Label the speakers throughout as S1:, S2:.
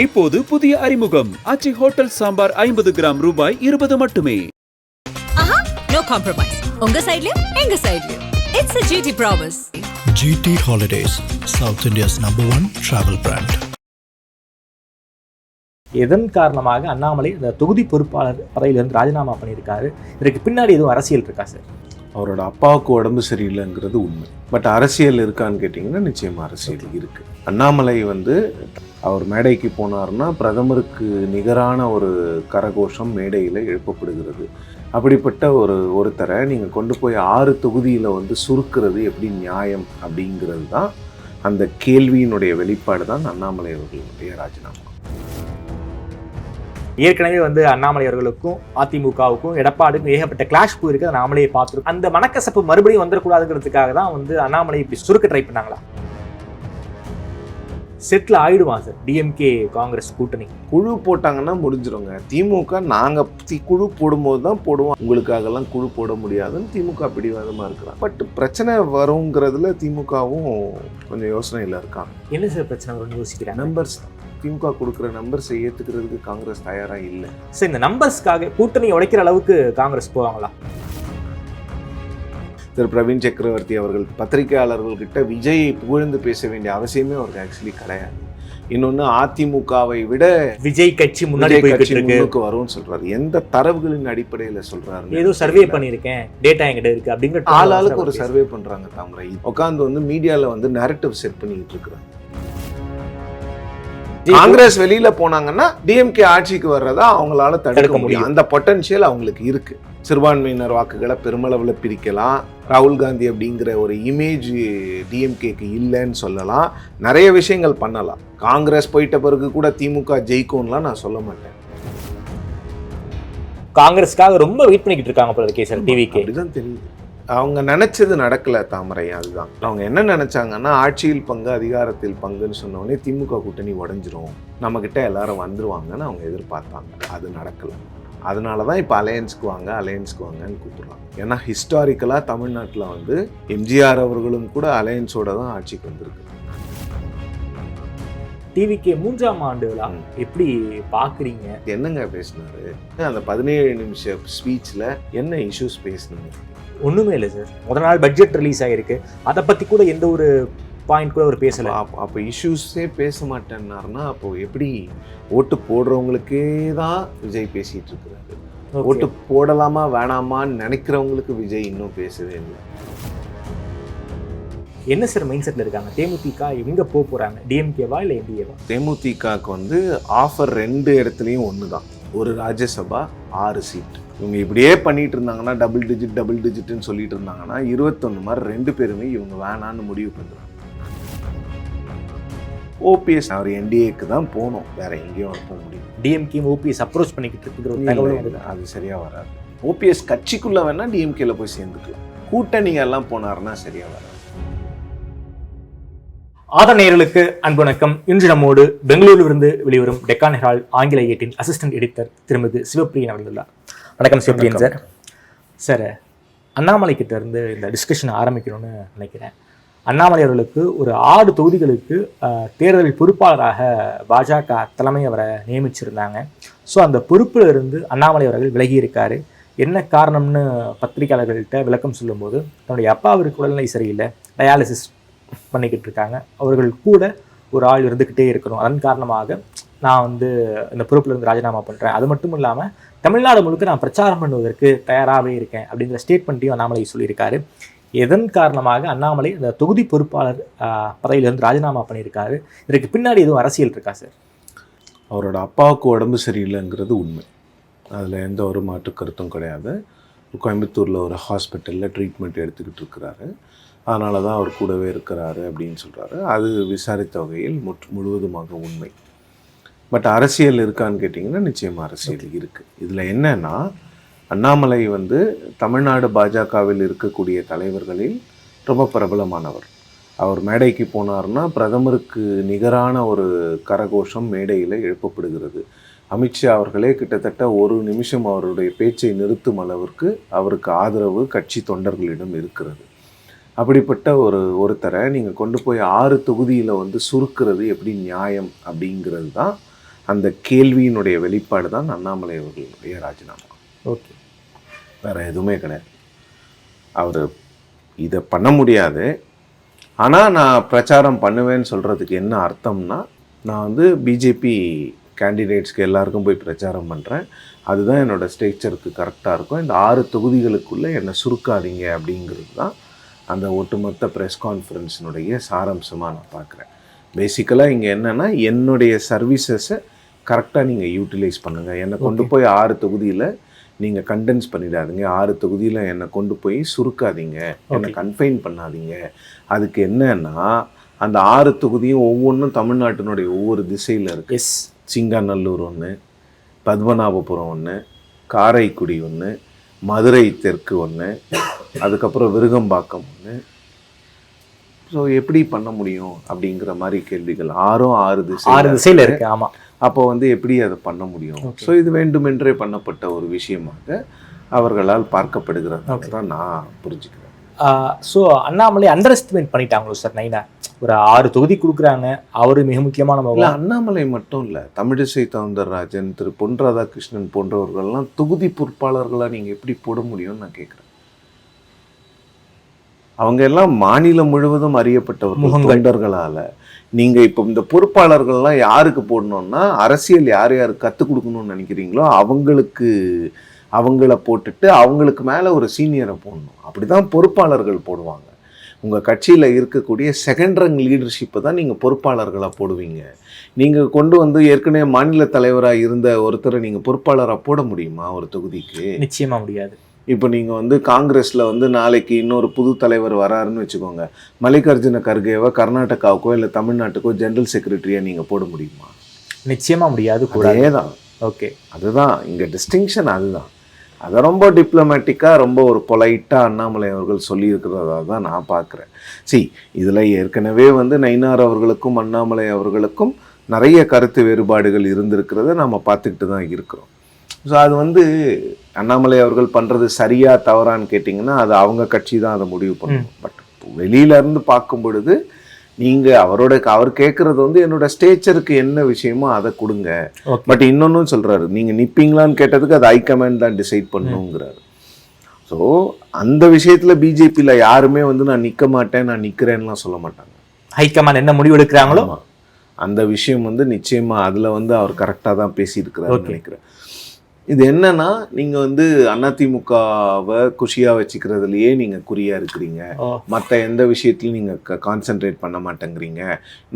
S1: இப்போது புதிய அறிமுகம் ஆச்சி ஹோட்டல் சாம்பார் 50 கிராம் ரூபாய் 20 மட்டுமே.
S2: No compromise. உங்க சைடுலயும் எங்க சைடுலயும். It's a GT promise.
S3: GT Holidays, South India's #1 travel brand.
S4: இதன் காரணமாக அண்ணாமலை இந்த தொகுதி பொறுப்பாளர் பதவியிலிருந்து ராஜினாமா பண்ணியிருக்காரு. இதற்கு பின்னாடி எதுவும் அரசியல் இருக்கா சார்?
S5: அவரோட அப்பாவுக்கு உடம்பு சரியில்லைங்கிறது உண்மை. பட் அரசியல் இருக்கான்னு கேட்டிங்கன்னா நிச்சயமாக அரசியல் இருக்குது. அண்ணாமலை அவர் மேடைக்கு போனார்னா பிரதமருக்கு நிகரான ஒரு கரகோஷம் மேடையில் எழுப்பப்படுகிறது. அப்படிப்பட்ட ஒருத்தரை நீங்கள் கொண்டு போய் 6 தொகுதியில் சுருக்கிறது எப்படி நியாயம் அப்படிங்கிறது தான் அந்த கேள்வியினுடைய வெளிப்பாடு தான் அண்ணாமலை அவர்களுடைய ராஜினாமா.
S4: ஏற்கனவே அண்ணாமலை அவர்களுக்கும் அதிமுகவுக்கும் எடப்பாடிக்கும் ஏகப்பட்ட கிளாஷ் போயிருக்கு. அதை நாமளே பார்த்துருக்கோம். அந்த மனக்கசப்பு மறுபடியும் வந்துடக்கூடாதுங்கிறதுக்காக தான் அண்ணாமலை இப்படி சுருக்க ட்ரை பண்ணாங்களா? செட்டில் ஆயிடுவான் சார் டிஎம்கே காங்கிரஸ் கூட்டணி?
S5: குழு போட்டாங்கன்னா முடிஞ்சிருங்க. திமுக நாங்கள் குழு போடும்போது தான் போடுவோம், உங்களுக்காகலாம் குழு போட முடியாதுன்னு திமுக பிடிவாதமாக இருக்கிறாங்க. பட் பிரச்சனை வருங்கிறதுல திமுகவும் கொஞ்சம் யோசனையில் இருக்காங்க.
S4: என்ன சார் பிரச்சனை வரும்னு யோசிக்கிறேன்?
S5: நம்பர்ஸ், திமுக கொடுக்குற நம்பர்ஸை ஏற்றுக்கிறதுக்கு காங்கிரஸ் தயாராக இல்லை.
S4: சார் இந்த நம்பர்ஸ்க்காக கூட்டணி உடைக்கிற அளவுக்கு காங்கிரஸ் போவாங்களா?
S5: திரு பிரவீன் சக்கரவர்த்தி அவர்கள் பத்திரிகையாளர்கள்கிட்ட விஜயை புகழ்ந்து பேச வேண்டிய அவசியமே அவருக்கு ஆக்சுவலி கிடையாது. இன்னொன்று, அதிமுகவை விட
S4: விஜய் கட்சி முன்னாடி
S5: முன்னுக்கு வரும்னு சொல்றாரு. எந்த தரவுகளின் அடிப்படையில் சொல்றாரு?
S4: ஏதோ சர்வே பண்ணியிருக்கேன், டேட்டா என்கிட்ட இருக்கு அப்படிங்கிற
S5: ஆளாளுக்கு ஒரு சர்வே பண்றாங்க. தாமரை உட்காந்து மீடியாவில் நேரட்டிவ் செட் பண்ணிட்டு இருக்கிறாங்க. காங்கிரஸ் வெளியில போனாங்கன்னா டிஎம்கே ஆட்சிக்கு வர்றதா அவங்களால தடுக்க முடியும். அந்த பொட்டன்ஷியல் அவங்களுக்கு இருக்கு. சிறுபான்மையினர் வாக்குகளை பெருமளவில் பிரிக்கலாம். ராகுல் காந்தி அப்படிங்கிற ஒரு இமேஜ் டிஎம்கேக்கு இல்லைன்னு சொல்லலாம். நிறைய விஷயங்கள் பண்ணலாம். காங்கிரஸ் போயிட்ட பிறகு கூட திமுக ஜெயிக்கும்லாம் நான் சொல்ல மாட்டேன்.
S4: காங்கிரஸ்க்காக ரொம்ப வெயிட் பண்ணிக்கிட்டு இருக்காங்க போல இருக்கே சார் டிவிக்கு.
S5: அப்படிதான் தெரியுது. அவங்க நினைச்சது நடக்கல தாமரை. அதுதான் அவங்க என்ன நினைச்சாங்கன்னா, ஆட்சியில் பங்கு அதிகாரத்தில் பங்குன்னு சொன்னோடனே திமுக கூட்டணி உடஞ்சிரும், நம்ம கிட்ட எல்லாரும் வந்துருவாங்கன்னு அவங்க எதிர்பார்த்தாங்க. அது நடக்கல. அதனால தான் இப்போ அலையன்ஸ்க்கு வாங்கன்னு கூப்பிடுறாங்க. ஏன்னா ஹிஸ்டாரிக்கலாக தமிழ்நாட்டில் எம்ஜிஆர் அவர்களும் கூட அலையன்ஸோட தான் ஆட்சிக்கு வந்திருக்கு.
S4: டிவிக்கு 3ஆம் ஆண்டு விழா எப்படி பார்க்குறீங்க?
S5: என்னங்க பேசினாரு அந்த 17 நிமிஷ ஸ்பீச்சில்? என்ன இஷ்யூஸ் பேசினாங்க?
S4: ஒன்றுமே இல்லை சார். முதல் நாள் பட்ஜெட் ரிலீஸ் ஆகிருக்கு, அதை பற்றி கூட எந்த ஒரு பாயிண்ட் கூட அவர் பேசலை.
S5: அப்போ இஷ்யூஸே பேச மாட்டேன்னாருன்னா அப்போ எப்படி? ஓட்டு போடுறவங்களுக்கே தான் விஜய் பேசிகிட்டு இருக்கிறாரு. ஓட்டு போடலாமா வேணாமான்னு நினைக்கிறவங்களுக்கு விஜய் இன்னும் பேசவே இல்லை.
S4: என்ன சார் மைண்ட் செட்டில் இருக்காங்க? தேமுதிக எங்கே போக போகிறாங்க? டிஎம்கேவா இல்லை என்டிஏவா?
S5: தேமுதிகக்கு ஆஃபர் 2 இடத்துலையும் ஒன்று தான். ஒரு ராஜ்யசபா, 6 சீட். இவங்க இப்படியே பண்ணிட்டு இருந்தாங்கன்னா டபுள் டிஜிட்னு சொல்லிட்டு இருந்தாங்கன்னா 21 மாதிரி 2 பேருமே இவங்க வேணான்னு முடிவு பண்ணுறாங்க. ஓபிஎஸ் அவர் என்டிஏக்கு தான் போகணும், வேற எங்கேயும் போக முடியும்.
S4: டிஎம்கே ஓபிஎஸ் அப்ரோச் பண்ணிக்கிட்டு இருக்கிற
S5: அது சரியா வராது. ஓபிஎஸ் கட்சிக்குள்ள வேணா டிஎம்கேல போய் சேர்ந்துக்கலாம். கூட்டணிங்க எல்லாம் போனாருன்னா சரியா வராது.
S4: ஆதர் நேயர்களுக்கு அன்பு வணக்கம். இன்று நம்மோடு பெங்களூரிலிருந்து வெளிவரும் டெக்கான் ஹெரால்ட் ஆங்கில ஏட்டின் அசிஸ்டன்ட் எடிட்டர் திருமதி சிவப்பிரியன் அவர்களுள்ளார். வணக்கம் சிவப்பிரியன் சார். சார், அண்ணாமலை கிட்ட இருந்து இந்த டிஸ்கஷன் ஆரம்பிக்கணும்னு நினைக்கிறேன். அண்ணாமலை அவர்களுக்கு ஒரு 6 தொகுதிகளுக்கு தேர்தல் பொறுப்பாளராக பாஜக தலைமை அவரை நியமிச்சிருந்தாங்க. ஸோ அந்த பொறுப்பில் இருந்து அண்ணாமலை அவர்கள் விலகி இருக்காரு. என்ன காரணம்னு பத்திரிகையாளர்கள்ட்ட விளக்கம் சொல்லும்போது, தன்னுடைய அப்பாவிற்கு உடல்நிலை சரியில்லை, டயாலிசிஸ் பண்ணிக்கிட்டு இருக்காங்க, அவர்கள் கூட ஒரு ஆள் இருந்துக்கிட்டே இருக்கணும், அதன் காரணமாக நான் இந்த பொறுப்பிலிருந்து ராஜினாமா பண்ணுறேன், அது மட்டும் இல்லாமல் தமிழ்நாடு முழுக்க நான் பிரச்சாரம் பண்ணுவதற்கு தயாராகவே இருக்கேன் அப்படிங்கிற ஸ்டேட்மெண்ட்டையும் அண்ணாமலை சொல்லியிருக்காரு. இதன் காரணமாக அண்ணாமலை இந்த தொகுதி பொறுப்பாளர் பதவியிலிருந்து ராஜினாமா பண்ணியிருக்காரு. இதற்கு பின்னாடி எதுவும் அரசியல் இருக்கா சார்?
S5: அவரோட அப்பாவுக்கு உடம்பு சரியில்லைங்கிறது உண்மை. அதில் எந்த ஒரு மாற்று கருத்தும் கிடையாது. கோயம்புத்தூரில் ஒரு ஹாஸ்பிட்டலில் ட்ரீட்மெண்ட் எடுத்துக்கிட்டு இருக்கிறாரு. அதனால தான் அவர் கூடவே இருக்கிறாரு அப்படின்னு சொல்கிறாரு. அது விசாரித்த வகையில் முழுவதுமாக உண்மை. பட் அரசியல் இருக்கான்னு கேட்டிங்கன்னா நிச்சயமாக அரசியல் இருக்குது. இதில் என்னன்னா, அண்ணாமலை தமிழ்நாடு பாஜகவில் இருக்கக்கூடிய தலைவர்களில் ரொம்ப பிரபலமானவர். அவர் மேடைக்கு போனார்னா பிரதமருக்கு நிகரான ஒரு கரகோஷம் மேடையில் எழுப்பப்படுகிறது. அமித்ஷா அவர்களே கிட்டத்தட்ட 1 நிமிஷம் அவருடைய பேச்சை நிறுத்தும் அளவிற்கு அவருக்கு ஆதரவு கட்சி தொண்டர்களிடம் இருக்கிறது. அப்படிப்பட்ட ஒருத்தரை நீங்கள் கொண்டு போய் 6 தொகுதியில் சுருக்கிறது எப்படி நியாயம் அப்படிங்கிறது தான் அந்த கேள்வியினுடைய வெளிப்பாடு தான் அண்ணாமலை அவர்களுடைய ராஜினாமா.
S4: ஓகே,
S5: வேற எதுவுமே கிடையாது. அவர் இதை பண்ண முடியாது. ஆனால் நான் பிரச்சாரம் பண்ணுவேன்னு சொல்கிறதுக்கு என்ன அர்த்தம்னா, நான் வந்து பிஜேபி கேண்டிடேட்ஸ்க்கு எல்லாருக்கும் போய் பிரச்சாரம் பண்ணுறேன். அதுதான் என்னோடய ஸ்ட்ரக்சருக்கு கரெக்டாக இருக்கும். இந்த 6 தொகுதிகளுக்குள்ளே என்னை சுருக்காதீங்க அப்படிங்கிறது தான் அந்த ஒட்டுமொத்த ப்ரெஸ் கான்ஃபரன்ஸினுடைய சாராம்சமாக நான் பார்க்குறேன். பேசிக்கலாக இங்கே என்னென்னா, என்னுடைய சர்வீசஸை கரெக்டாக நீங்கள் யூட்டிலைஸ் பண்ணுங்கள். என்னை கொண்டு போய் 6 தொகுதியில் நீங்கள் கண்டென்ஸ் பண்ணிடாதீங்க. 6 தொகுதியில் என்னை கொண்டு போய் சுருக்காதீங்க, என்னை கன்ஃபைன் பண்ணாதீங்க. அதுக்கு என்னன்னா, அந்த 6 தொகுதியும் ஒவ்வொன்றும் தமிழ்நாட்டினுடைய ஒவ்வொரு திசையில் இருக்குது. சிங்காநல்லூர் ஒன்று, பத்மநாபபுரம் ஒன்று, காரைக்குடி ஒன்று, மதுரை தெற்கு ஒன்று, அதுக்கப்புறம் விருகம்பாக்கம் ஒன்று. ஸோ எப்படி பண்ண முடியும் அப்படிங்கிற மாதிரி கேள்விகள். 6 திசையில் இருக்கு. ஆமாம், அப்போ வந்து எப்படி அதை பண்ண முடியும்? ஸோ இது வேண்டுமென்றே பண்ணப்பட்ட ஒரு விஷயமாக அவர்களால் பார்க்கப்படுகிறது தான் நான் புரிஞ்சுக்கிறேன்.
S4: ஸோ அண்ணாமலை அண்டர் எஸ்டிமேட் பண்ணிட்டாங்களோ சார் நைனா? ஒரு 6 தொகுதி கொடுக்குறாங்க, அவரு மிக முக்கியமான.
S5: அண்ணாமலை மட்டும் இல்லை, தமிழிசை சவுந்தரராஜன், திரு பொன் ராதாகிருஷ்ணன் போன்றவர்கள்லாம் தொகுதி பொறுப்பாளர்களாக நீங்கள் எப்படி போட முடியும்னு நான் கேட்குறேன். அவங்க எல்லாம் மாநிலம் முழுவதும் அறியப்பட்டவர்கள், தொண்டர்களால். நீங்கள் இப்போ இந்த பொறுப்பாளர்கள்லாம் யாருக்கு போடணும்னா, அரசியல் யார் யாருக்கு கற்றுக் கொடுக்கணும்னு நினைக்கிறீங்களோ அவங்கள போட்டுட்டு அவங்களுக்கு மேலே ஒரு சீனியரை போடணும். அப்படி தான் பொறுப்பாளர்கள் போடுவாங்க. உங்கள் கட்சியில் இருக்கக்கூடிய செகண்ட் ரங் லீடர்ஷிப்பை தான் நீங்கள் பொறுப்பாளர்களாக போடுவீங்க. நீங்கள் கொண்டு வந்து ஏற்கனவே மாநில தலைவராக இருந்த ஒருத்தரை நீங்கள் பொறுப்பாளராக போட முடியுமா ஒரு தொகுதிக்கு?
S4: நிச்சயமாக முடியாது.
S5: இப்போ நீங்கள் வந்து காங்கிரஸில் வந்து நாளைக்கு இன்னொரு புது தலைவர் வராருன்னு வச்சுக்கோங்க, மல்லிகார்ஜுன கர்கேவை கர்நாடகாவுக்கோ இல்லை தமிழ்நாட்டுக்கோ ஜெனரல் செக்ரட்டரியாக நீங்கள் போட முடியுமா?
S4: நிச்சயமாக முடியாது.
S5: அதே தான்.
S4: ஓகே,
S5: அதுதான் இங்கே டிஸ்டிங்ஷன். அதுதான் அதை ரொம்ப டிப்ளமேட்டிக்காக, ரொம்ப ஒரு பொலைட்டாக அண்ணாமலை அவர்கள் சொல்லியிருக்கிறதா தான் நான் பார்க்குறேன். இதில் ஏற்கனவே வந்து நயினார் அவர்களுக்கும் அண்ணாமலை அவர்களுக்கும் நிறைய கருத்து வேறுபாடுகள் இருந்திருக்கிறத நம்ம பார்த்துக்கிட்டு தான் இருக்கிறோம். ஸோ அது வந்து அண்ணாமலை அவர்கள் பண்ணுறது சரியா தவறான்னு கேட்டிங்கன்னா, அது அவங்க கட்சி தான் அதை முடிவு பண்ணணும். பட் வெளியிலேருந்து பார்க்கும் பொழுது நீங்கள் அவர் கேட்குறது வந்து என்னோட ஸ்டேச்சருக்கு என்ன விஷயமோ அதை கொடுங்க. பட் இன்னொன்னும் சொல்கிறாரு, நீங்கள் நிற்பீங்களான்னு கேட்டதுக்கு அது ஹைகமாண்ட் தான் டிசைட் பண்ணுங்கிறாரு. ஸோ அந்த விஷயத்தில் பிஜேபியில் யாருமே வந்து நான் நிற்க மாட்டேன், நான் நிற்கிறேன்லாம் சொல்ல மாட்டாங்க.
S4: ஹைகமாண்ட் என்ன முடிவு எடுக்கிறாங்களோ
S5: அந்த விஷயம் வந்து நிச்சயமாக அதில் வந்து அவர் கரெக்டாக தான் பேசியிருக்கிறாருன்னு நினைக்கிறேன். இது என்னன்னா, நீங்கள் வந்து அதிமுகவை குஷியாக வச்சுக்கிறதுலையே நீங்கள் குறியாக இருக்கிறீங்க. மற்ற எந்த விஷயத்துலையும் நீங்கள் கான்சென்ட்ரேட் பண்ண மாட்டேங்கிறீங்க.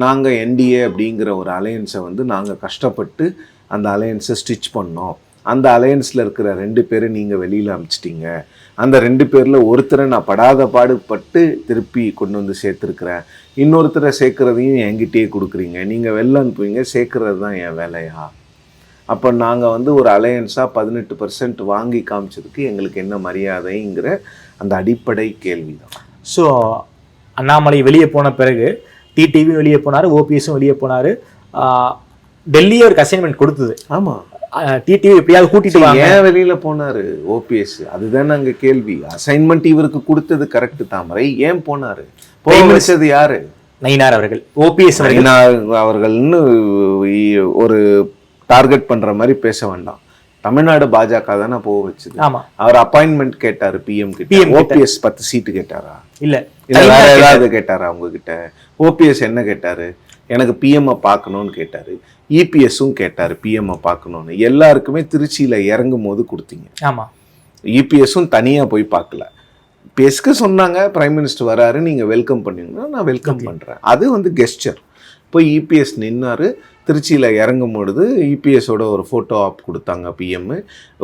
S5: நாங்கள் என்டிஏ அப்படிங்கிற ஒரு அலையன்ஸை வந்து நாங்கள் கஷ்டப்பட்டு அந்த அலையன்ஸை ஸ்டிச் பண்ணோம். அந்த அலையன்ஸில் இருக்கிற 2 பேரை நீங்கள் வெளியில் அனுப்பிச்சிட்டிங்க. அந்த 2 பேரில் ஒருத்தரை நான் படாத பாடுபட்டு திருப்பி கொண்டு வந்து சேர்த்துருக்குறேன். இன்னொருத்தரை சேர்க்குறதையும் என்கிட்டயே கொடுக்குறீங்க. நீங்கள் வெளில அனுப்புவீங்க, சேர்க்குறது தான் என் வேலையா? அப்போ நாங்கள் வந்து ஒரு அலையன்ஸாக 18% வாங்கி காமிச்சதுக்கு எங்களுக்கு என்ன மரியாதைங்கிற அந்த அடிப்படை கேள்வி தான்.
S4: ஸோ அண்ணாமலை வெளியே போன பிறகு டிடிவி வெளியே போனார், ஓபிஎஸும் வெளியே போனார். டெல்லியே ஒரு அசைன்மெண்ட் கொடுத்தது.
S5: ஆமாம்,
S4: டிடிவி எப்படியாவது கூட்டிட்டு வாங்க.
S5: ஏன் வெளியில் போனார் ஓபிஎஸ்? அதுதான் நாங்கள் கேள்வி. அசைன்மெண்ட் இவருக்கு கொடுத்தது கரெக்டு தாமரை, ஏன் போனார்? போக வச்சது யாரு?
S4: நயினார் அவர்கள். ஓபிஎஸ்
S5: அவர்கள்னு ஒரு டார்கெட் பண்ணுற மாதிரி பேச வேண்டாம். தமிழ்நாடு பாஜக தானே போக வச்சுது. அவர் அப்பாயின்மெண்ட் கேட்டார் பிஎம் கிட்ட. ஓபிஎஸ் 10 சீட்டு கேட்டாரா? இல்லை வேற ஏதாவது கேட்டாரா உங்ககிட்ட? ஓபிஎஸ் என்ன கேட்டாரு? எனக்கு பிஎம்ஐ பார்க்கணும்னு கேட்டாரு. இபிஎஸும் கேட்டாரு பிஎம்ஐ பார்க்கணும்னு. எல்லாருக்குமே திருச்சியில் இறங்கும் போது கொடுத்தீங்க.
S4: ஆமாம்,
S5: இபிஎஸும் தனியாக போய் பார்க்கல. பேசுக்கு சொன்னாங்க, பிரைம் மினிஸ்டர் வராரு, நீங்கள் வெல்கம் பண்ணீங்கன்னா நான் வெல்கம் பண்ணுறேன். அது வந்து கெஸ்டர். போய் இபிஎஸ் நின்னாரு. திருச்சியில் இறங்கும் பொழுது இபிஎஸோட ஒரு ஃபோட்டோ ஆப் கொடுத்தாங்க பிஎம்.